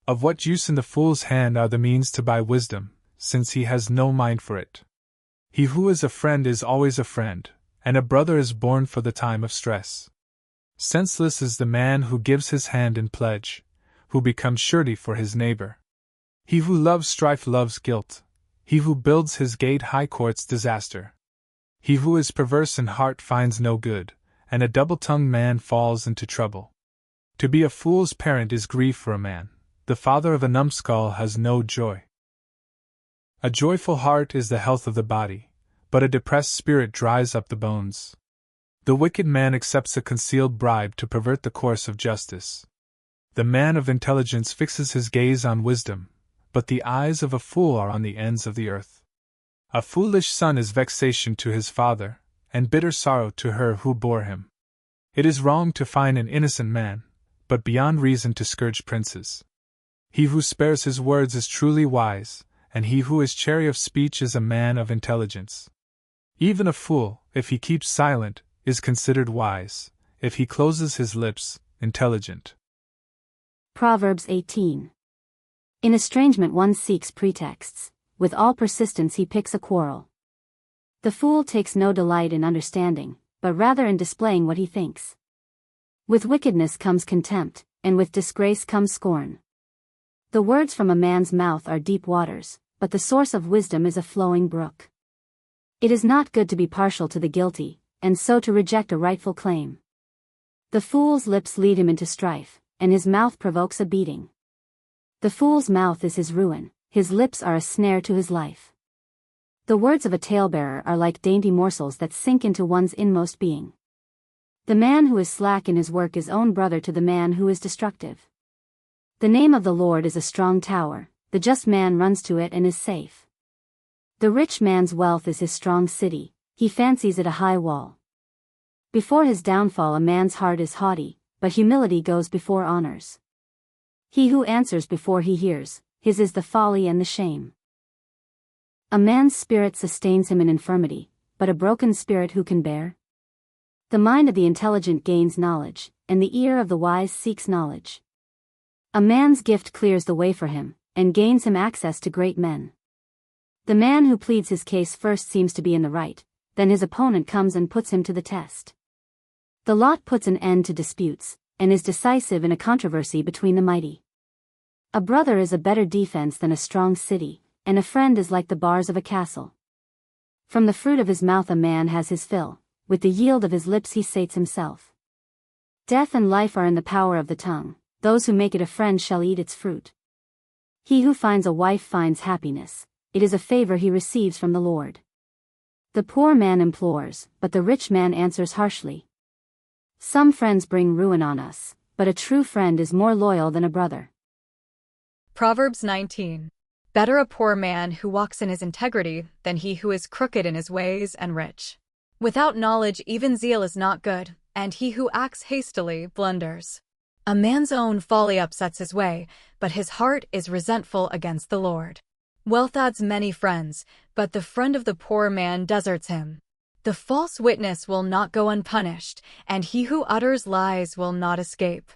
Of what use in the fool's hand are the means to buy wisdom, since he has no mind for it? He who is a friend is always a friend, and a brother is born for the time of stress. Senseless is the man who gives his hand in pledge, who becomes surety for his neighbor. He who loves strife loves guilt. He who builds his gate high courts disaster. He who is perverse in heart finds no good, and a double-tongued man falls into trouble. To be a fool's parent is grief for a man. The father of a numbskull has no joy. A joyful heart is the health of the body, but a depressed spirit dries up the bones. The wicked man accepts a concealed bribe to pervert the course of justice. The man of intelligence fixes his gaze on wisdom, but the eyes of a fool are on the ends of the earth. A foolish son is vexation to his father, and bitter sorrow to her who bore him. It is wrong to fine an innocent man, but beyond reason to scourge princes. He who spares his words is truly wise, and he who is chary of speech is a man of intelligence. Even a fool, if he keeps silent, is considered wise; if he closes his lips, intelligent. Proverbs 18. In estrangement one seeks pretexts, with all persistence he picks a quarrel. The fool takes no delight in understanding, but rather in displaying what he thinks. With wickedness comes contempt, and with disgrace comes scorn. The words from a man's mouth are deep waters, but the source of wisdom is a flowing brook. It is not good to be partial to the guilty, and so to reject a rightful claim. The fool's lips lead him into strife, and his mouth provokes a beating. The fool's mouth is his ruin, his lips are a snare to his life. The words of a talebearer are like dainty morsels that sink into one's inmost being. The man who is slack in his work is own brother to the man who is destructive. The name of the Lord is a strong tower, the just man runs to it and is safe. The rich man's wealth is his strong city, he fancies it a high wall. Before his downfall a man's heart is haughty, but humility goes before honors. He who answers before he hears, his is the folly and the shame. A man's spirit sustains him in infirmity, but a broken spirit who can bear? The mind of the intelligent gains knowledge, and the ear of the wise seeks knowledge. A man's gift clears the way for him, and gains him access to great men. The man who pleads his case first seems to be in the right, then his opponent comes and puts him to the test. The lot puts an end to disputes, and is decisive in a controversy between the mighty. A brother is a better defense than a strong city, and a friend is like the bars of a castle. From the fruit of his mouth a man has his fill, with the yield of his lips he sates himself. Death and life are in the power of the tongue, those who make it a friend shall eat its fruit. He who finds a wife finds happiness, it is a favor he receives from the Lord. The poor man implores, but the rich man answers harshly. Some friends bring ruin on us, but a true friend is more loyal than a brother. Proverbs 19. Better a poor man who walks in his integrity than he who is crooked in his ways and rich. Without knowledge even zeal is not good, and he who acts hastily blunders. A man's own folly upsets his way, but his heart is resentful against the Lord. Wealth adds many friends, but the friend of the poor man deserts him. The false witness will not go unpunished, and he who utters lies will not escape.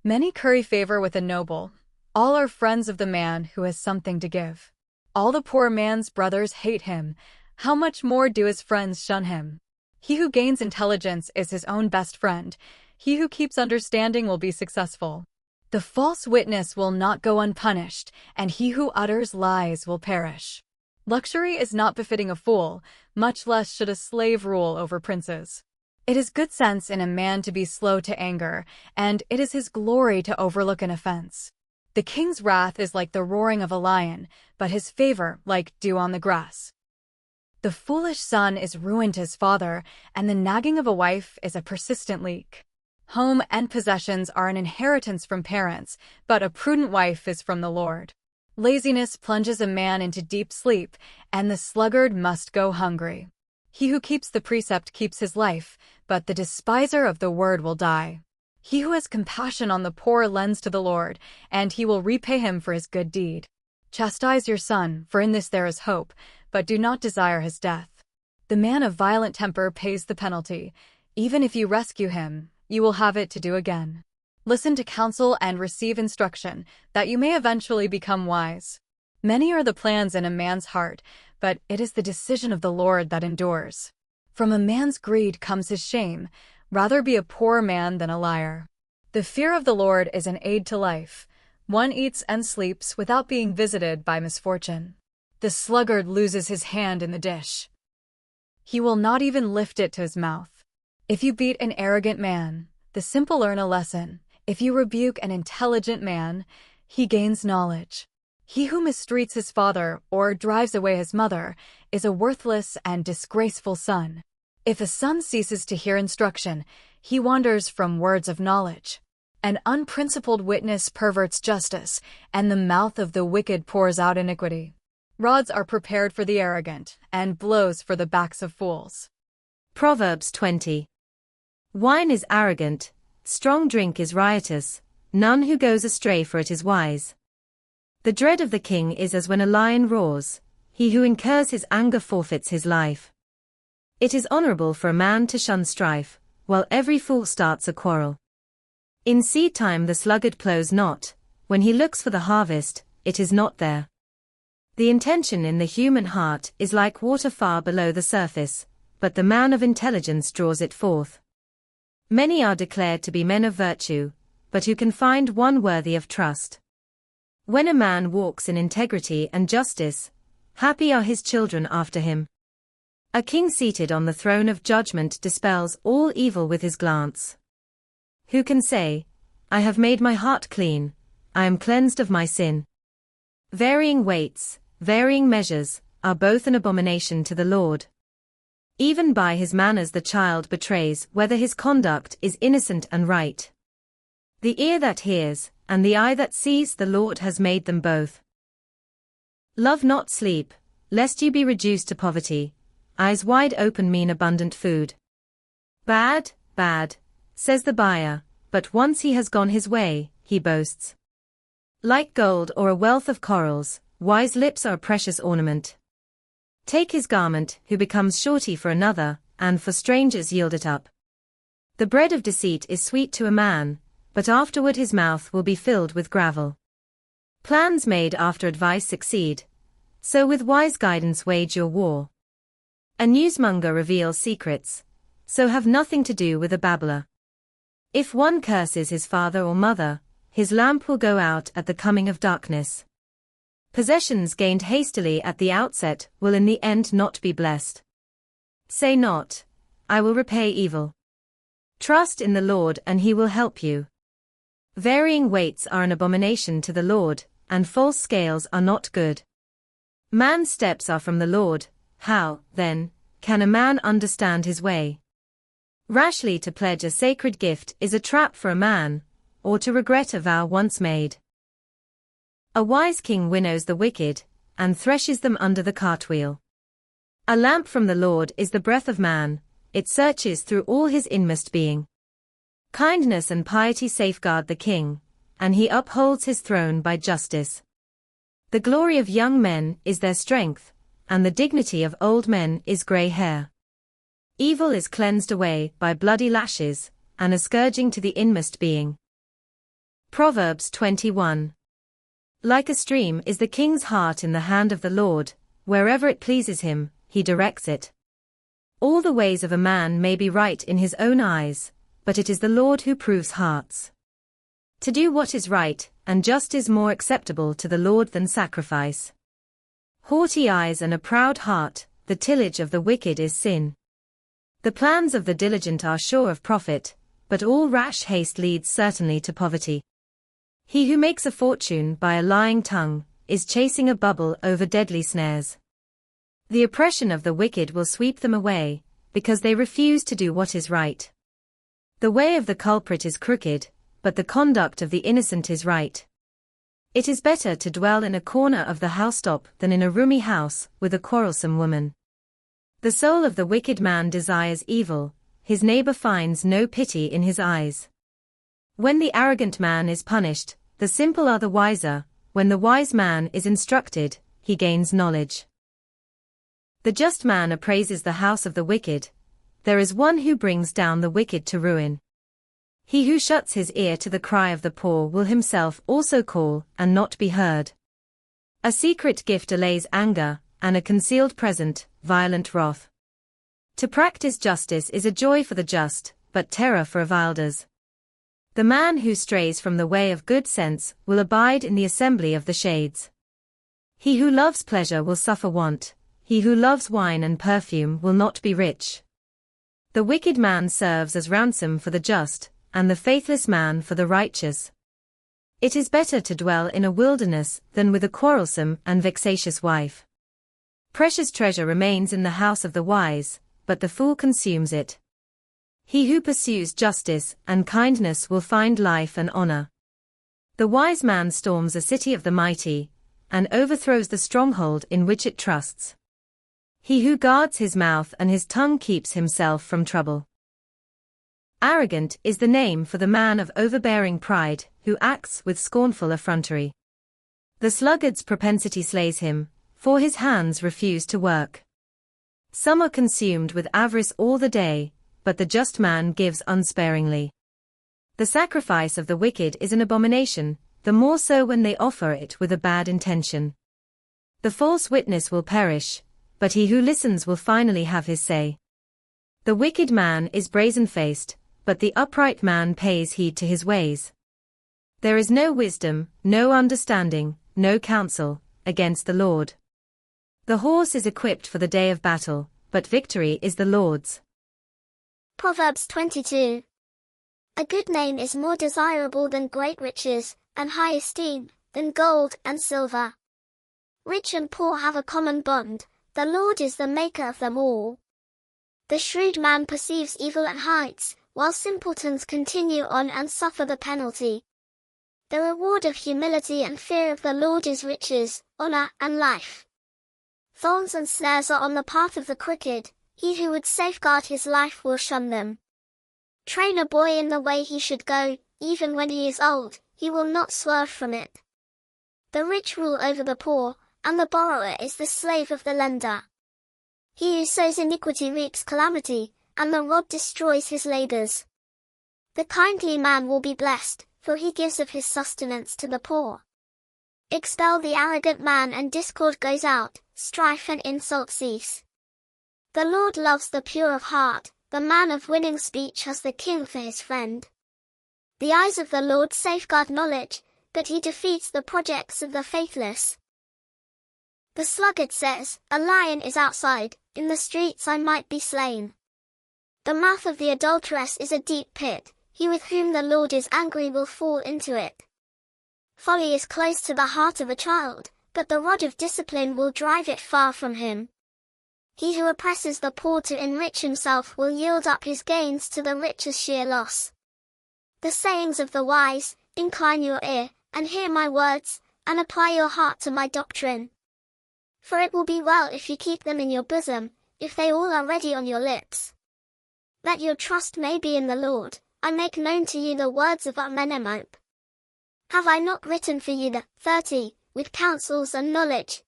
Many curry favor with a noble. All are friends of the man who has something to give. All the poor man's brothers hate him. How much more do his friends shun him? He who gains intelligence is his own best friend. He who keeps understanding will be successful. The false witness will not go unpunished, and he who utters lies will perish. Luxury is not befitting a fool, much less should a slave rule over princes. It is good sense in a man to be slow to anger, and it is his glory to overlook an offense. The king's wrath is like the roaring of a lion, but his favor like dew on the grass. The foolish son is ruin to his father, and the nagging of a wife is a persistent leak. Home and possessions are an inheritance from parents, but a prudent wife is from the Lord. Laziness plunges a man into deep sleep, and the sluggard must go hungry. He who keeps the precept keeps his life, but the despiser of the word will die. He who has compassion on the poor lends to the Lord, and he will repay him for his good deed. Chastise your son, for in this there is hope, but do not desire his death. The man of violent temper pays the penalty. Even if you rescue him, you will have it to do again. Listen to counsel and receive instruction, that you may eventually become wise. Many are the plans in a man's heart, but it is the decision of the Lord that endures. From a man's greed comes his shame. Rather be a poor man than a liar. The fear of the Lord is an aid to life. One eats and sleeps without being visited by misfortune. The sluggard loses his hand in the dish. He will not even lift it to his mouth. If you beat an arrogant man, the simple learn a lesson. If you rebuke an intelligent man, he gains knowledge. He who mistreats his father or drives away his mother is a worthless and disgraceful son. If a son ceases to hear instruction, he wanders from words of knowledge. An unprincipled witness perverts justice, and the mouth of the wicked pours out iniquity. Rods are prepared for the arrogant, and blows for the backs of fools. Proverbs 20. Wine is arrogant, strong drink is riotous, none who goes astray for it is wise. The dread of the king is as when a lion roars, he who incurs his anger forfeits his life. It is honorable for a man to shun strife, while every fool starts a quarrel. In seed time the sluggard plows not, when he looks for the harvest, it is not there. The intention in the human heart is like water far below the surface, but the man of intelligence draws it forth. Many are declared to be men of virtue, but who can find one worthy of trust? When a man walks in integrity and justice, happy are his children after him. A king seated on the throne of judgment dispels all evil with his glance. Who can say, I have made my heart clean, I am cleansed of my sin? Varying weights, varying measures, are both an abomination to the Lord. Even by his manners the child betrays whether his conduct is innocent and right. The ear that hears, and the eye that sees, the Lord has made them both. Love not sleep, lest you be reduced to poverty. Eyes wide open mean abundant food. Bad, bad, says the buyer, but once he has gone his way, he boasts. Like gold or a wealth of corals, wise lips are a precious ornament. Take his garment, who becomes surety for another, and for strangers yield it up. The bread of deceit is sweet to a man, but afterward his mouth will be filled with gravel. Plans made after advice succeed, so with wise guidance wage your war. A newsmonger reveals secrets, so have nothing to do with a babbler. If one curses his father or mother, his lamp will go out at the coming of darkness. Possessions gained hastily at the outset will in the end not be blessed. Say not, I will repay evil. Trust in the Lord and he will help you. Varying weights are an abomination to the Lord, and false scales are not good. Man's steps are from the Lord, how, then, can a man understand his way? Rashly to pledge a sacred gift is a trap for a man, or to regret a vow once made. A wise king winnows the wicked, and threshes them under the cartwheel. A lamp from the Lord is the breath of man, it searches through all his inmost being. Kindness and piety safeguard the king, and he upholds his throne by justice. The glory of young men is their strength, and the dignity of old men is grey hair. Evil is cleansed away by bloody lashes, and a scourging to the inmost being. Proverbs 21. Like a stream is the king's heart in the hand of the Lord, wherever it pleases him, he directs it. All the ways of a man may be right in his own eyes, but it is the Lord who proves hearts. To do what is right and just is more acceptable to the Lord than sacrifice. Haughty eyes and a proud heart, the tillage of the wicked is sin. The plans of the diligent are sure of profit, but all rash haste leads certainly to poverty. He who makes a fortune by a lying tongue is chasing a bubble over deadly snares. The oppression of the wicked will sweep them away, because they refuse to do what is right. The way of the culprit is crooked, but the conduct of the innocent is right. It is better to dwell in a corner of the housetop than in a roomy house with a quarrelsome woman. The soul of the wicked man desires evil, his neighbor finds no pity in his eyes. When the arrogant man is punished, the simple are the wiser, when the wise man is instructed, he gains knowledge. The just man appraises the house of the wicked. There is one who brings down the wicked to ruin. He who shuts his ear to the cry of the poor will himself also call and not be heard. A secret gift allays anger, and a concealed present, violent wrath. To practice justice is a joy for the just, but terror for revilers. The man who strays from the way of good sense will abide in the assembly of the shades. He who loves pleasure will suffer want, he who loves wine and perfume will not be rich. The wicked man serves as ransom for the just, and the faithless man for the righteous. It is better to dwell in a wilderness than with a quarrelsome and vexatious wife. Precious treasure remains in the house of the wise, but the fool consumes it. He who pursues justice and kindness will find life and honor. The wise man storms a city of the mighty, and overthrows the stronghold in which it trusts. He who guards his mouth and his tongue keeps himself from trouble. Arrogant is the name for the man of overbearing pride, who acts with scornful effrontery. The sluggard's propensity slays him, for his hands refuse to work. Some are consumed with avarice all the day, but the just man gives unsparingly. The sacrifice of the wicked is an abomination, the more so when they offer it with a bad intention. The false witness will perish, but he who listens will finally have his say. The wicked man is brazen-faced, but the upright man pays heed to his ways. There is no wisdom, no understanding, no counsel, against the Lord. The horse is equipped for the day of battle, but victory is the Lord's. Proverbs 22. A good name is more desirable than great riches, and high esteem than gold and silver. Rich and poor have a common bond, the Lord is the maker of them all. The shrewd man perceives evil and hides, while simpletons continue on and suffer the penalty. The reward of humility and fear of the Lord is riches, honor, and life. Thorns and snares are on the path of the crooked, he who would safeguard his life will shun them. Train a boy in the way he should go, even when he is old, he will not swerve from it. The rich rule over the poor, and the borrower is the slave of the lender. He who sows iniquity reaps calamity, and the rod destroys his labors. The kindly man will be blessed, for he gives of his sustenance to the poor. Expel the arrogant man and discord goes out, strife and insult cease. The Lord loves the pure of heart, the man of winning speech has the king for his friend. The eyes of the Lord safeguard knowledge, but he defeats the projects of the faithless. The sluggard says, "A lion is outside, in the streets I might be slain." The mouth of the adulteress is a deep pit, he with whom the Lord is angry will fall into it. Folly is close to the heart of a child, but the rod of discipline will drive it far from him. He who oppresses the poor to enrich himself will yield up his gains to the rich as sheer loss. The sayings of the wise, incline your ear, and hear my words, and apply your heart to my doctrine. For it will be well if you keep them in your bosom, if they all are ready on your lips. That your trust may be in the Lord, I make known to you the words of Amenemop. Have I not written for you the 30, with counsels and knowledge?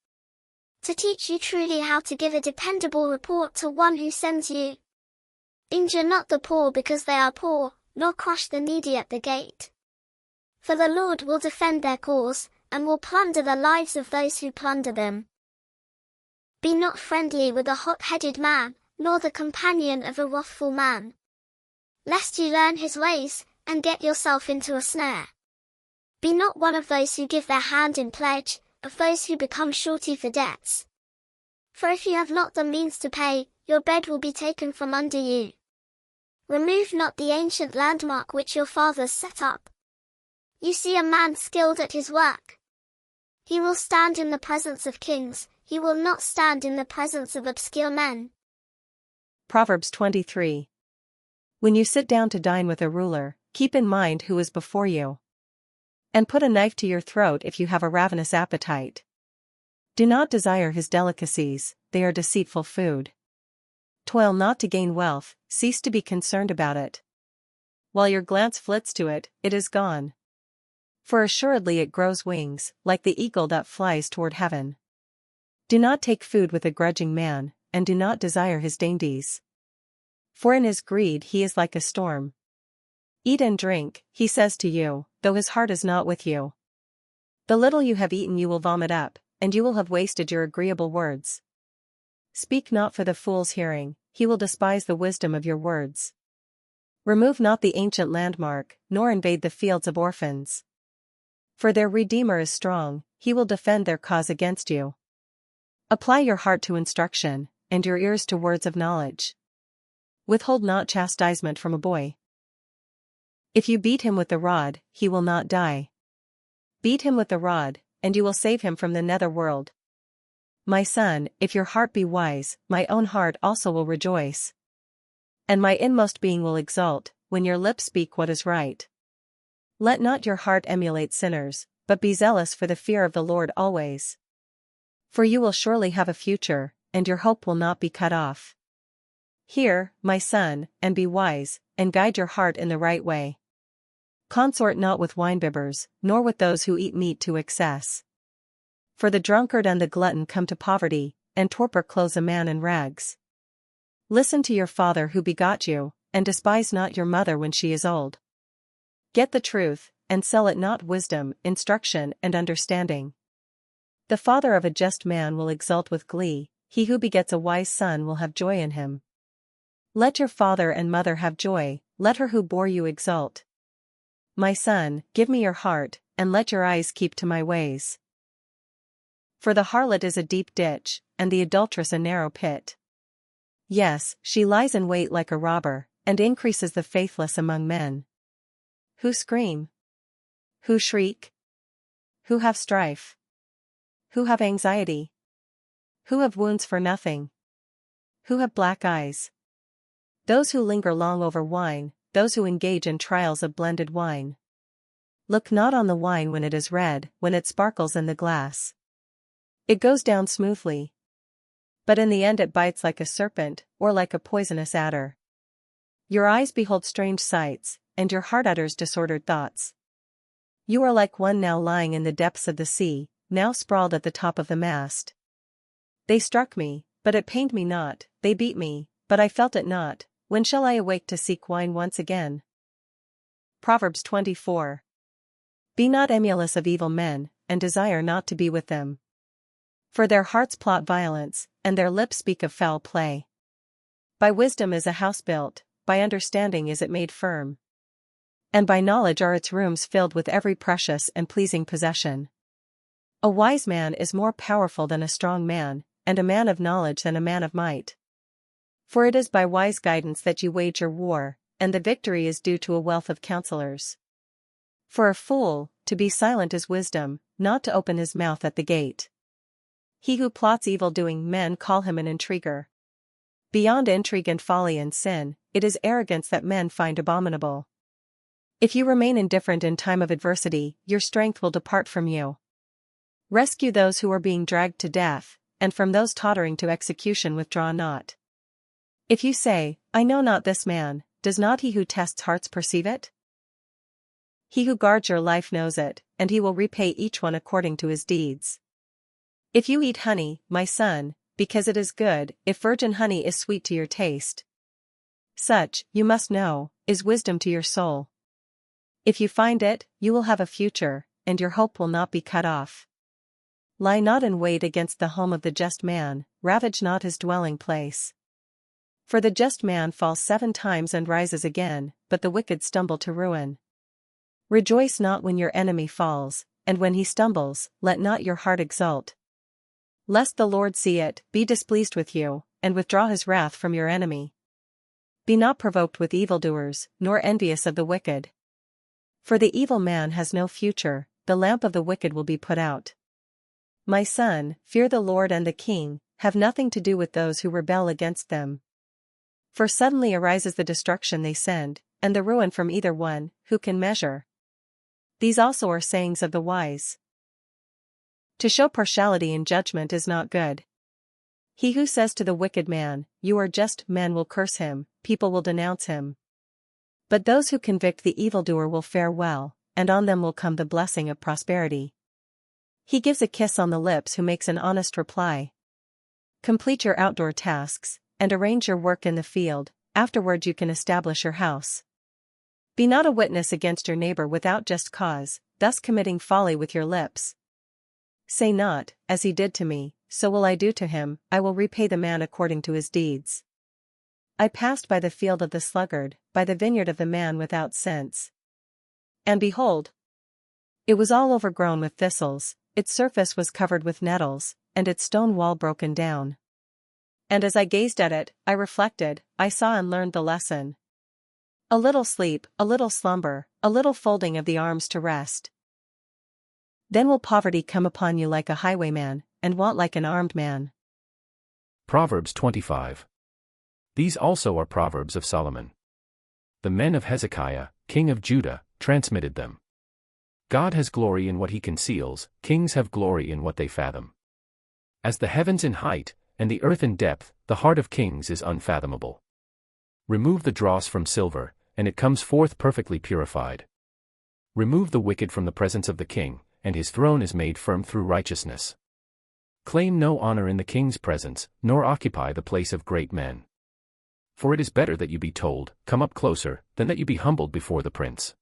To teach you truly how to give a dependable report to one who sends you. Injure not the poor because they are poor, nor crush the needy at the gate. For the Lord will defend their cause, and will plunder the lives of those who plunder them. Be not friendly with a hot-headed man, nor the companion of a wrathful man. Lest you learn his ways, and get yourself into a snare. Be not one of those who give their hand in pledge, of those who become surety for debts. For if you have not the means to pay, your bed will be taken from under you. Remove not the ancient landmark which your fathers set up. You see a man skilled at his work. He will stand in the presence of kings, he will not stand in the presence of obscure men. Proverbs 23. When you sit down to dine with a ruler, keep in mind who is before you. And put a knife to your throat if you have a ravenous appetite. Do not desire his delicacies, they are deceitful food. Toil not to gain wealth, cease to be concerned about it. While your glance flits to it, it is gone. For assuredly it grows wings, like the eagle that flies toward heaven. Do not take food with a grudging man, and do not desire his dainties. For in his greed he is like a storm. Eat and drink, he says to you, though his heart is not with you. The little you have eaten you will vomit up, and you will have wasted your agreeable words. Speak not for the fool's hearing, he will despise the wisdom of your words. Remove not the ancient landmark, nor invade the fields of orphans. For their Redeemer is strong, he will defend their cause against you. Apply your heart to instruction, and your ears to words of knowledge. Withhold not chastisement from a boy. If you beat him with the rod, he will not die. Beat him with the rod, and you will save him from the nether world. My son, if your heart be wise, my own heart also will rejoice. And my inmost being will exult, when your lips speak what is right. Let not your heart emulate sinners, but be zealous for the fear of the Lord always. For you will surely have a future, and your hope will not be cut off. Hear, my son, and be wise, and guide your heart in the right way. Consort not with winebibbers, nor with those who eat meat to excess. For the drunkard and the glutton come to poverty, and torpor clothes a man in rags. Listen to your father who begot you, and despise not your mother when she is old. Get the truth, and sell it not wisdom, instruction and understanding. The father of a just man will exult with glee, he who begets a wise son will have joy in him. Let your father and mother have joy, let her who bore you exult. My son, give me your heart, and let your eyes keep to my ways. For the harlot is a deep ditch, and the adulteress a narrow pit. Yes, she lies in wait like a robber, and increases the faithless among men. Who scream? Who shriek? Who have strife? Who have anxiety? Who have wounds for nothing? Who have black eyes? Those who linger long over wine, those who engage in trials of blended wine. Look not on the wine when it is red, when it sparkles in the glass. It goes down smoothly. But in the end it bites like a serpent, or like a poisonous adder. Your eyes behold strange sights, and your heart utters disordered thoughts. You are like one now lying in the depths of the sea, now sprawled at the top of the mast. They struck me, but it pained me not, they beat me, but I felt it not. When shall I awake to seek wine once again? Proverbs 24. Be not emulous of evil men, and desire not to be with them. For their hearts plot violence, and their lips speak of foul play. By wisdom is a house built, by understanding is it made firm. And by knowledge are its rooms filled with every precious and pleasing possession. A wise man is more powerful than a strong man, and a man of knowledge than a man of might. For it is by wise guidance that you wage your war, and the victory is due to a wealth of counselors. For a fool, to be silent is wisdom, not to open his mouth at the gate. He who plots evil-doing, men call him an intriguer. Beyond intrigue and folly and sin, it is arrogance that men find abominable. If you remain indifferent in time of adversity, your strength will depart from you. Rescue those who are being dragged to death, and from those tottering to execution withdraw not. If you say, I know not this man, does not he who tests hearts perceive it? He who guards your life knows it, and he will repay each one according to his deeds. If you eat honey, my son, because it is good, if virgin honey is sweet to your taste, such, you must know, is wisdom to your soul. If you find it, you will have a future, and your hope will not be cut off. Lie not in wait against the home of the just man, ravage not his dwelling place. For the just man falls 7 times and rises again, but the wicked stumble to ruin. Rejoice not when your enemy falls, and when he stumbles, let not your heart exult. Lest the Lord see it, be displeased with you, and withdraw his wrath from your enemy. Be not provoked with evildoers, nor envious of the wicked. For the evil man has no future, the lamp of the wicked will be put out. My son, fear the Lord and the king, have nothing to do with those who rebel against them. For suddenly arises the destruction they send, and the ruin from either one, who can measure? These also are sayings of the wise. To show partiality in judgment is not good. He who says to the wicked man, you are just, men will curse him, people will denounce him. But those who convict the evildoer will fare well, and on them will come the blessing of prosperity. He gives a kiss on the lips who makes an honest reply. Complete your outdoor tasks, and arrange your work in the field, afterward you can establish your house. Be not a witness against your neighbor without just cause, thus committing folly with your lips. Say not, as he did to me, so will I do to him, I will repay the man according to his deeds. I passed by the field of the sluggard, by the vineyard of the man without sense. And behold, it was all overgrown with thistles, its surface was covered with nettles, and its stone wall broken down. And as I gazed at it, I reflected, I saw and learned the lesson. A little sleep, a little slumber, a little folding of the arms to rest. Then will poverty come upon you like a highwayman, and want like an armed man. Proverbs 25. These also are Proverbs of Solomon. The men of Hezekiah, king of Judah, transmitted them. God has glory in what he conceals, kings have glory in what they fathom. As the heavens in height, and the earth in depth, the heart of kings is unfathomable. Remove the dross from silver, and it comes forth perfectly purified. Remove the wicked from the presence of the king, and his throne is made firm through righteousness. Claim no honor in the king's presence, nor occupy the place of great men. For it is better that you be told, come up closer, than that you be humbled before the prince.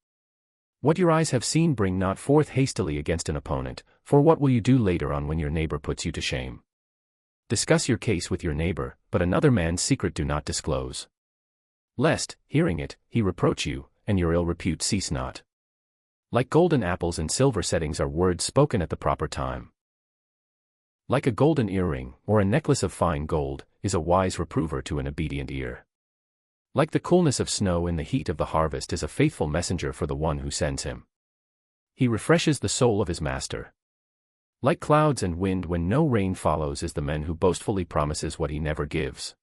What your eyes have seen bring not forth hastily against an opponent, for what will you do later on when your neighbor puts you to shame? Discuss your case with your neighbor, but another man's secret do not disclose. Lest, hearing it, he reproach you, and your ill repute cease not. Like golden apples and silver settings are words spoken at the proper time. Like a golden earring, or a necklace of fine gold, is a wise reprover to an obedient ear. Like the coolness of snow in the heat of the harvest is a faithful messenger for the one who sends him. He refreshes the soul of his master. Like clouds and wind when no rain follows is the man who boastfully promises what he never gives.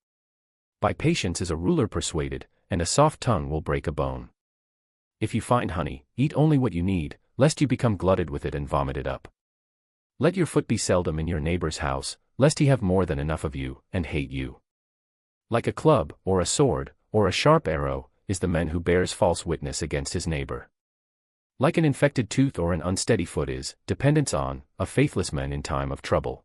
By patience is a ruler persuaded, and a soft tongue will break a bone. If you find honey, eat only what you need, lest you become glutted with it and vomit it up. Let your foot be seldom in your neighbor's house, lest he have more than enough of you, and hate you. Like a club, or a sword, or a sharp arrow, is the man who bears false witness against his neighbor. Like an infected tooth or an unsteady foot is, dependence on, a faithless man in time of trouble.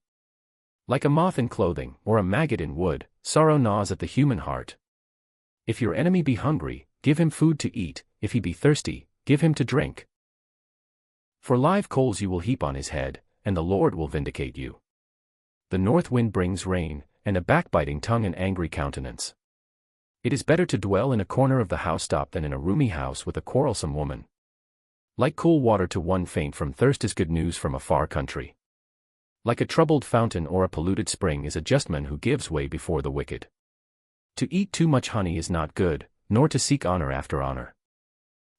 Like a moth in clothing, or a maggot in wood, sorrow gnaws at the human heart. If your enemy be hungry, give him food to eat, if he be thirsty, give him to drink. For live coals you will heap on his head, and the Lord will vindicate you. The north wind brings rain, and a backbiting tongue an angry countenance. It is better to dwell in a corner of the housetop than in a roomy house with a quarrelsome woman. Like cool water to one faint from thirst is good news from a far country. Like a troubled fountain or a polluted spring is a just man who gives way before the wicked. To eat too much honey is not good, nor to seek honor after honor.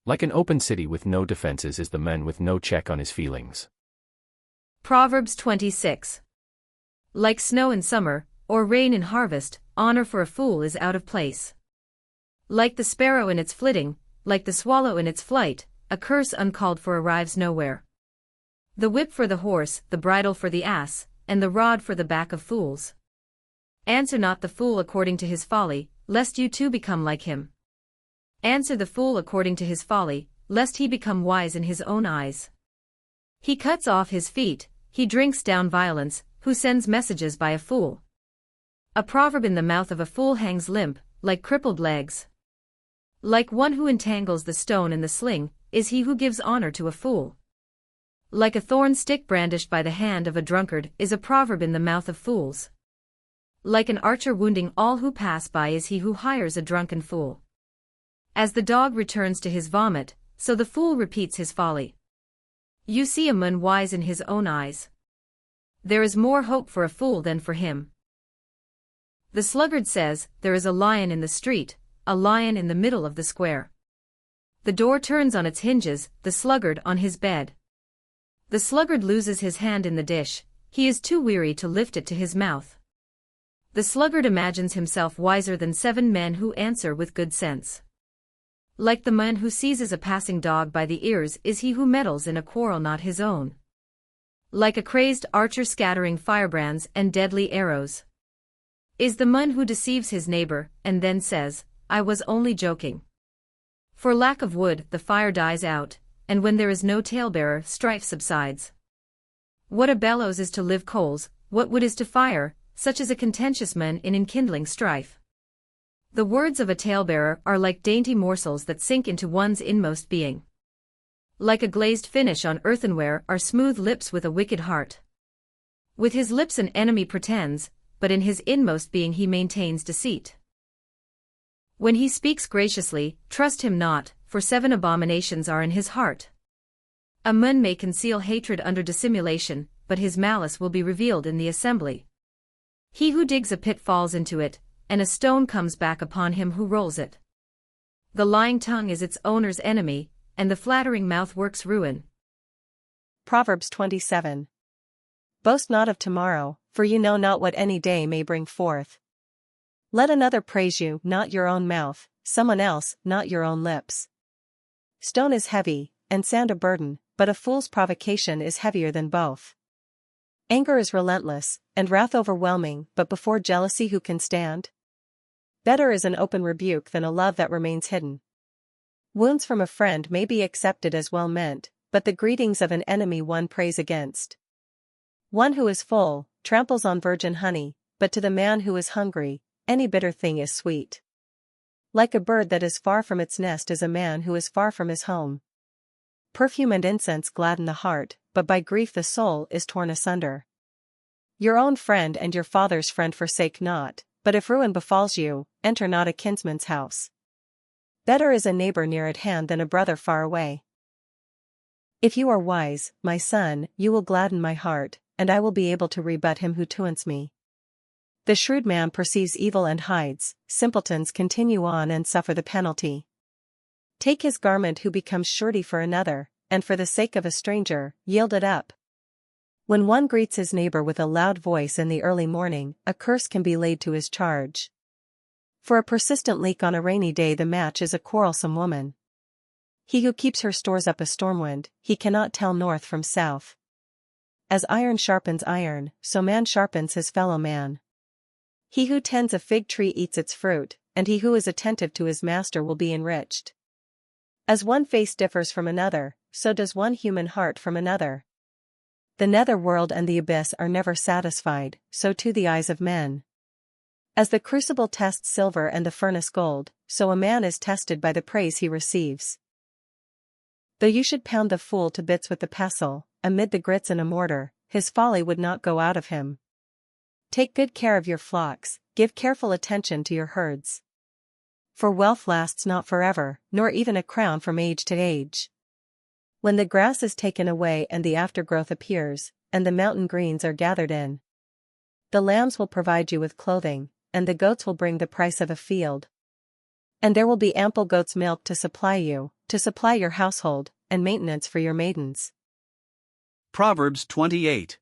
Like an open city with no defenses is the man with no check on his feelings. Proverbs 26. Like snow in summer, or rain in harvest, honor for a fool is out of place. Like the sparrow in its flitting, like the swallow in its flight, a curse uncalled for arrives nowhere. The whip for the horse, the bridle for the ass, and the rod for the back of fools. Answer not the fool according to his folly, lest you too become like him. Answer the fool according to his folly, lest he become wise in his own eyes. He cuts off his feet, he drinks down violence, who sends messages by a fool. A proverb in the mouth of a fool hangs limp, like crippled legs. Like one who entangles the stone in the sling, is he who gives honor to a fool. Like a thorn stick brandished by the hand of a drunkard is a proverb in the mouth of fools. Like an archer wounding all who pass by is he who hires a drunken fool. As the dog returns to his vomit, so the fool repeats his folly. You see a man wise in his own eyes. There is more hope for a fool than for him. The sluggard says, there is a lion in the street, a lion in the middle of the square. The door turns on its hinges, the sluggard on his bed. The sluggard loses his hand in the dish, he is too weary to lift it to his mouth. The sluggard imagines himself wiser than 7 men who answer with good sense. Like the man who seizes a passing dog by the ears is he who meddles in a quarrel not his own. Like a crazed archer scattering firebrands and deadly arrows is the man who deceives his neighbor, and then says, I was only joking. For lack of wood the fire dies out, and when there is no talebearer strife subsides. What a bellows is to live coals, what wood is to fire, such as a contentious man in enkindling strife. The words of a talebearer are like dainty morsels that sink into one's inmost being. Like a glazed finish on earthenware are smooth lips with a wicked heart. With his lips an enemy pretends, but in his inmost being he maintains deceit. When he speaks graciously, trust him not, for 7 abominations are in his heart. A man may conceal hatred under dissimulation, but his malice will be revealed in the assembly. He who digs a pit falls into it, and a stone comes back upon him who rolls it. The lying tongue is its owner's enemy, and the flattering mouth works ruin. Proverbs 27. Boast not of tomorrow, for you know not what any day may bring forth. Let another praise you, not your own mouth, someone else, not your own lips. Stone is heavy, and sand a burden, but a fool's provocation is heavier than both. Anger is relentless, and wrath overwhelming, but before jealousy who can stand? Better is an open rebuke than a love that remains hidden. Wounds from a friend may be accepted as well meant, but the greetings of an enemy one prays against. One who is full tramples on virgin honey, but to the man who is hungry, any bitter thing is sweet. Like a bird that is far from its nest is a man who is far from his home. Perfume and incense gladden the heart, but by grief the soul is torn asunder. Your own friend and your father's friend forsake not, but if ruin befalls you, enter not a kinsman's house. Better is a neighbor near at hand than a brother far away. If you are wise, my son, you will gladden my heart, and I will be able to rebut him who taunts me. The shrewd man perceives evil and hides, simpletons continue on and suffer the penalty. Take his garment who becomes surety for another, and for the sake of a stranger, yield it up. When one greets his neighbor with a loud voice in the early morning, a curse can be laid to his charge. For a persistent leak on a rainy day the match is a quarrelsome woman. He who keeps her stores up a stormwind, he cannot tell north from south. As iron sharpens iron, so man sharpens his fellow man. He who tends a fig tree eats its fruit, and he who is attentive to his master will be enriched. As one face differs from another, so does one human heart from another. The nether world and the abyss are never satisfied, so too the eyes of men. As the crucible tests silver and the furnace gold, so a man is tested by the praise he receives. Though you should pound the fool to bits with the pestle, amid the grits in a mortar, his folly would not go out of him. Take good care of your flocks, give careful attention to your herds. For wealth lasts not forever, nor even a crown from age to age. When the grass is taken away and the aftergrowth appears, and the mountain greens are gathered in, the lambs will provide you with clothing, and the goats will bring the price of a field. And there will be ample goat's milk to supply you, to supply your household, and maintenance for your maidens. Proverbs 28.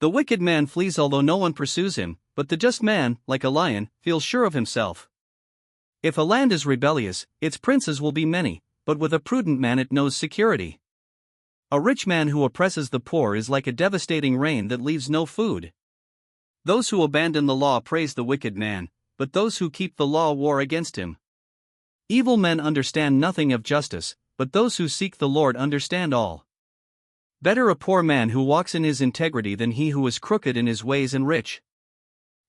The wicked man flees although no one pursues him, but the just man, like a lion, feels sure of himself. If a land is rebellious, its princes will be many, but with a prudent man it knows security. A rich man who oppresses the poor is like a devastating rain that leaves no food. Those who abandon the law praise the wicked man, but those who keep the law war against him. Evil men understand nothing of justice, but those who seek the Lord understand all. Better a poor man who walks in his integrity than he who is crooked in his ways and rich.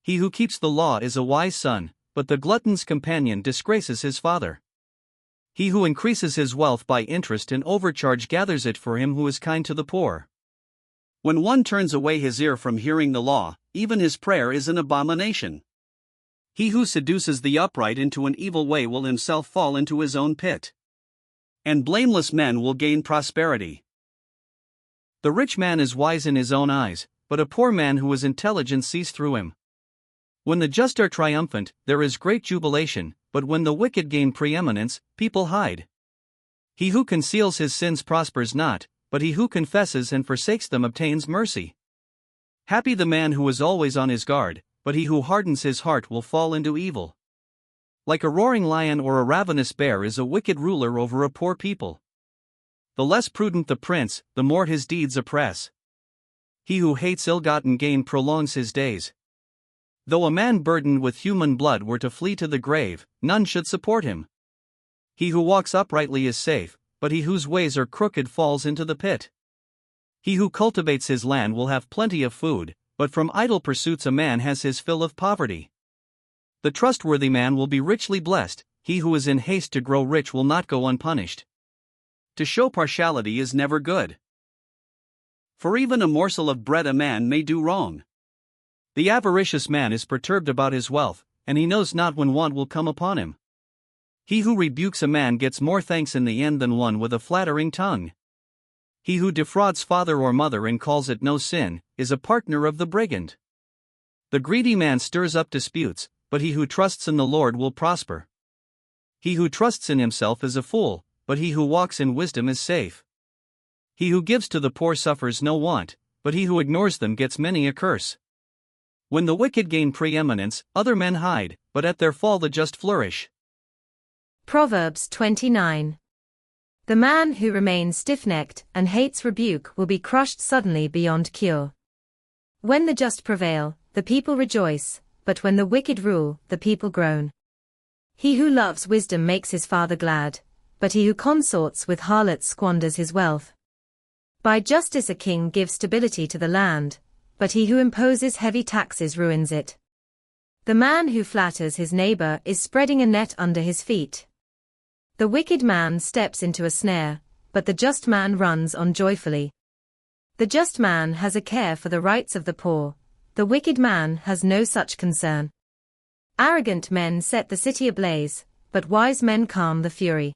He who keeps the law is a wise son, but the glutton's companion disgraces his father. He who increases his wealth by interest and overcharge gathers it for him who is kind to the poor. When one turns away his ear from hearing the law, even his prayer is an abomination. He who seduces the upright into an evil way will himself fall into his own pit. And blameless men will gain prosperity. The rich man is wise in his own eyes, but a poor man who is intelligent sees through him. When the just are triumphant, there is great jubilation, but when the wicked gain preeminence, people hide. He who conceals his sins prospers not, but he who confesses and forsakes them obtains mercy. Happy the man who is always on his guard, but he who hardens his heart will fall into evil. Like a roaring lion or a ravenous bear is a wicked ruler over a poor people. The less prudent the prince, the more his deeds oppress. He who hates ill-gotten gain prolongs his days. Though a man burdened with human blood were to flee to the grave, none should support him. He who walks uprightly is safe, but he whose ways are crooked falls into the pit. He who cultivates his land will have plenty of food, but from idle pursuits a man has his fill of poverty. The trustworthy man will be richly blessed, he who is in haste to grow rich will not go unpunished. To show partiality is never good. For even a morsel of bread a man may do wrong. The avaricious man is perturbed about his wealth, and he knows not when want will come upon him. He who rebukes a man gets more thanks in the end than one with a flattering tongue. He who defrauds father or mother and calls it no sin, is a partner of the brigand. The greedy man stirs up disputes, but he who trusts in the Lord will prosper. He who trusts in himself is a fool, but he who walks in wisdom is safe. He who gives to the poor suffers no want, but he who ignores them gets many a curse. When the wicked gain preeminence, other men hide, but at their fall the just flourish. Proverbs 29. The man who remains stiff-necked and hates rebuke will be crushed suddenly beyond cure. When the just prevail, the people rejoice, but when the wicked rule, the people groan. He who loves wisdom makes his father glad, but he who consorts with harlots squanders his wealth. By justice a king gives stability to the land, but he who imposes heavy taxes ruins it. The man who flatters his neighbor is spreading a net under his feet. The wicked man steps into a snare, but the just man runs on joyfully. The just man has a care for the rights of the poor, the wicked man has no such concern. Arrogant men set the city ablaze, but wise men calm the fury.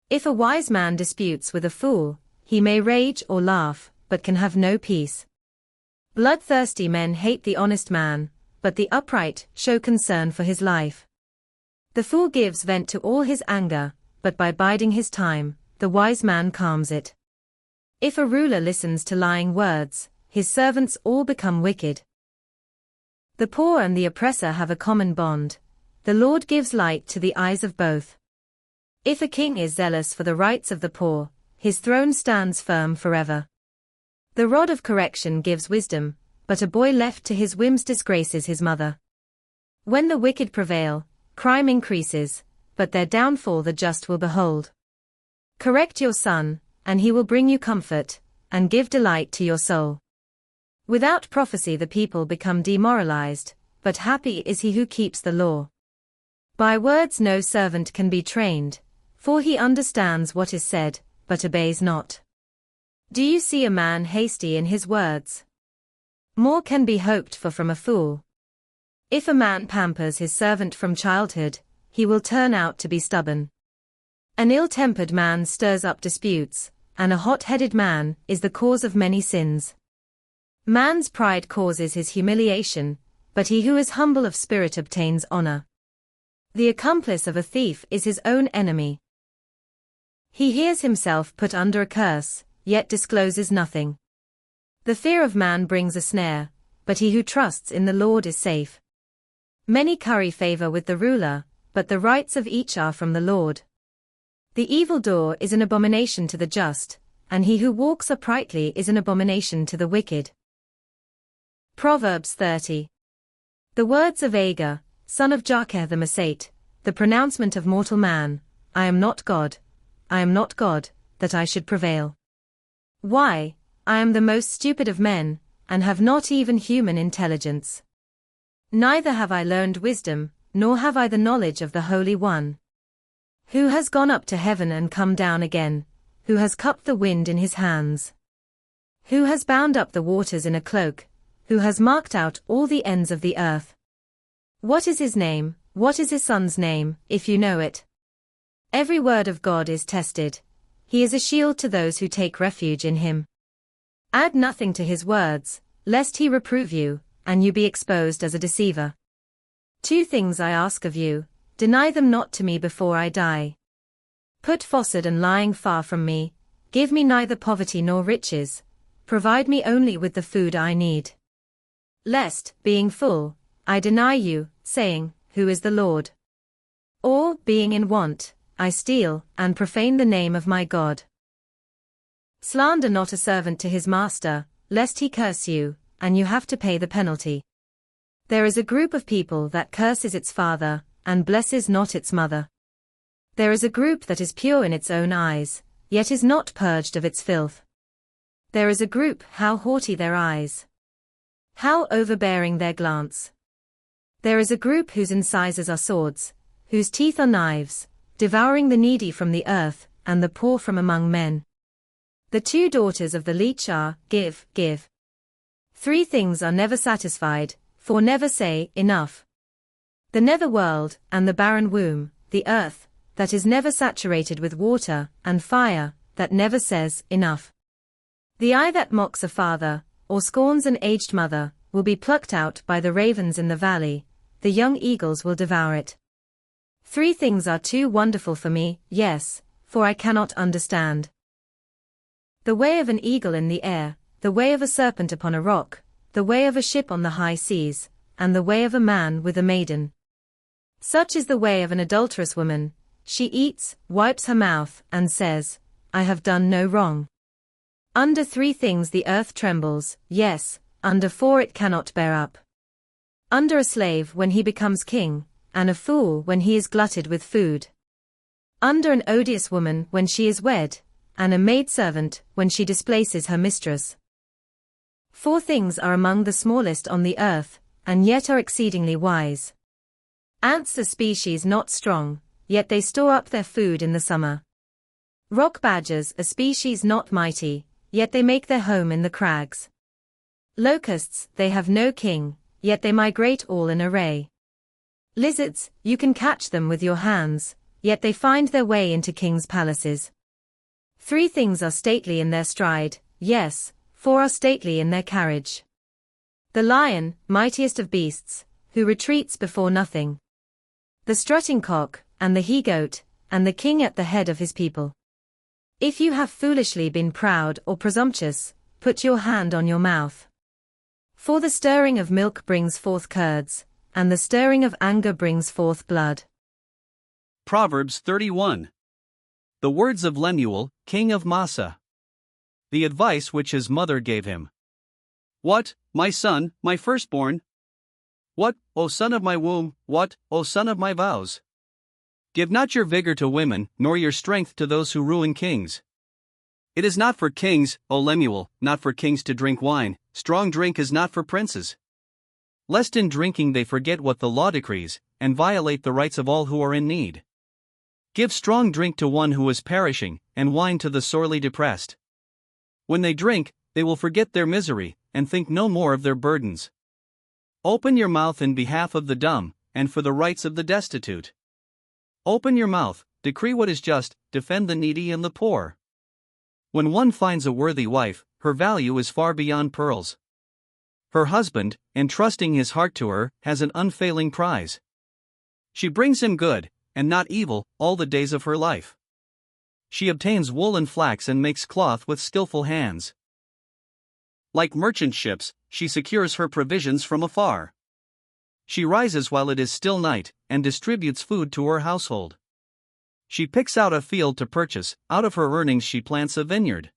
If a wise man disputes with a fool, he may rage or laugh, but can have no peace. Bloodthirsty men hate the honest man, but the upright show concern for his life. The fool gives vent to all his anger, but by biding his time, the wise man calms it. If a ruler listens to lying words, his servants all become wicked. The poor and the oppressor have a common bond. The Lord gives light to the eyes of both. If a king is zealous for the rights of the poor, his throne stands firm forever. The rod of correction gives wisdom, but a boy left to his whims disgraces his mother. When the wicked prevail, crime increases, but their downfall the just will behold. Correct your son, and he will bring you comfort, and give delight to your soul. Without prophecy the people become demoralized, but happy is he who keeps the law. By words no servant can be trained, for he understands what is said, but obeys not. Do you see a man hasty in his words? More can be hoped for from a fool. If a man pampers his servant from childhood, he will turn out to be stubborn. An ill-tempered man stirs up disputes, and a hot-headed man is the cause of many sins. Man's pride causes his humiliation, but he who is humble of spirit obtains honor. The accomplice of a thief is his own enemy. He hears himself put under a curse, yet discloses nothing. The fear of man brings a snare, but he who trusts in the Lord is safe. Many curry favor with the ruler, but the rights of each are from the Lord. The evildoer is an abomination to the just, and he who walks uprightly is an abomination to the wicked. Proverbs 30. The words of Agur, son of Jakeh the Mesate, the pronouncement of mortal man, I am not God, that I should prevail. Why, I am the most stupid of men, and have not even human intelligence. Neither have I learned wisdom, nor have I the knowledge of the Holy One. Who has gone up to heaven and come down again? Who has cupped the wind in his hands? Who has bound up the waters in a cloak? Who has marked out all the ends of the earth? What is his name, what is his son's name, if you know it? Every word of God is tested. He is a shield to those who take refuge in him. Add nothing to his words, lest he reprove you, and you be exposed as a deceiver. 2 things I ask of you, deny them not to me before I die. Put falsehood and lying far from me, give me neither poverty nor riches, provide me only with the food I need. Lest, being full, I deny you, saying, Who is the Lord? Or, being in want, I steal, and profane the name of my God. Slander not a servant to his master, lest he curse you, and you have to pay the penalty. There is a group of people that curses its father, and blesses not its mother. There is a group that is pure in its own eyes, yet is not purged of its filth. There is a group, how haughty their eyes, how overbearing their glance. There is a group whose incisors are swords, whose teeth are knives, devouring the needy from the earth, and the poor from among men. The 2 daughters of the leech are, give, give. 3 things are never satisfied, for never say, enough. The nether world, and the barren womb, the earth, that is never saturated with water, and fire, that never says, enough. The eye that mocks a father, or scorns an aged mother, will be plucked out by the ravens in the valley, the young eagles will devour it. 3 things are too wonderful for me, yes, for I cannot understand. The way of an eagle in the air, the way of a serpent upon a rock, the way of a ship on the high seas, and the way of a man with a maiden. Such is the way of an adulterous woman, she eats, wipes her mouth, and says, I have done no wrong. Under 3 things the earth trembles, yes, under 4 it cannot bear up. Under a slave when he becomes king, and a fool when he is glutted with food. Under an odious woman when she is wed, and a maidservant when she displaces her mistress. 4 things are among the smallest on the earth, and yet are exceedingly wise. Ants, a species not strong, yet they store up their food in the summer. Rock badgers, a species not mighty, yet they make their home in the crags. Locusts, they have no king, yet they migrate all in array. Lizards, you can catch them with your hands, yet they find their way into kings' palaces. 3 things are stately in their stride, yes, 4 are stately in their carriage. The lion, mightiest of beasts, who retreats before nothing. The strutting cock, and the he-goat, and the king at the head of his people. If you have foolishly been proud or presumptuous, put your hand on your mouth. For the stirring of milk brings forth curds, and the stirring of anger brings forth blood. Proverbs 31. The words of Lemuel, king of Massa. The advice which his mother gave him. What, my son, my firstborn? What, O son of my womb, what, O son of my vows? Give not your vigor to women, nor your strength to those who ruin kings. It is not for kings, O Lemuel, not for kings to drink wine, strong drink is not for princes. Lest in drinking they forget what the law decrees, and violate the rights of all who are in need. Give strong drink to one who is perishing, and wine to the sorely depressed. When they drink, they will forget their misery, and think no more of their burdens. Open your mouth in behalf of the dumb, and for the rights of the destitute. Open your mouth, decree what is just, defend the needy and the poor. When one finds a worthy wife, her value is far beyond pearls. Her husband, entrusting his heart to her, has an unfailing prize. She brings him good, and not evil, all the days of her life. She obtains wool and flax and makes cloth with skillful hands. Like merchant ships, she secures her provisions from afar. She rises while it is still night, and distributes food to her household. She picks out a field to purchase, out of her earnings she plants a vineyard.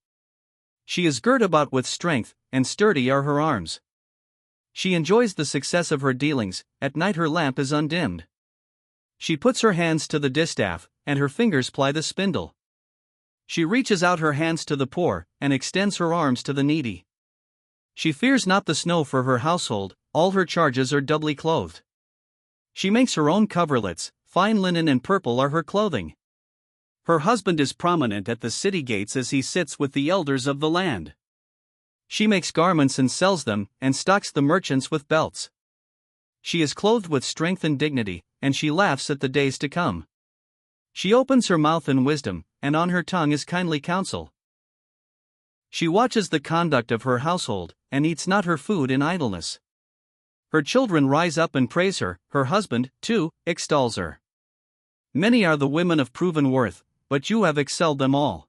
She is girt about with strength, and sturdy are her arms. She enjoys the success of her dealings, at night her lamp is undimmed. She puts her hands to the distaff, and her fingers ply the spindle. She reaches out her hands to the poor, and extends her arms to the needy. She fears not the snow for her household, all her charges are doubly clothed. She makes her own coverlets, fine linen and purple are her clothing. Her husband is prominent at the city gates as he sits with the elders of the land. She makes garments and sells them, and stocks the merchants with belts. She is clothed with strength and dignity, and she laughs at the days to come. She opens her mouth in wisdom, and on her tongue is kindly counsel. She watches the conduct of her household, and eats not her food in idleness. Her children rise up and praise her, her husband, too, extols her. Many are the women of proven worth, but you have excelled them all.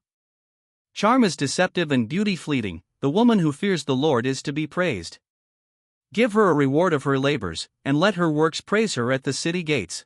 Charm is deceptive and beauty fleeting, the woman who fears the Lord is to be praised. Give her a reward of her labors, and let her works praise her at the city gates.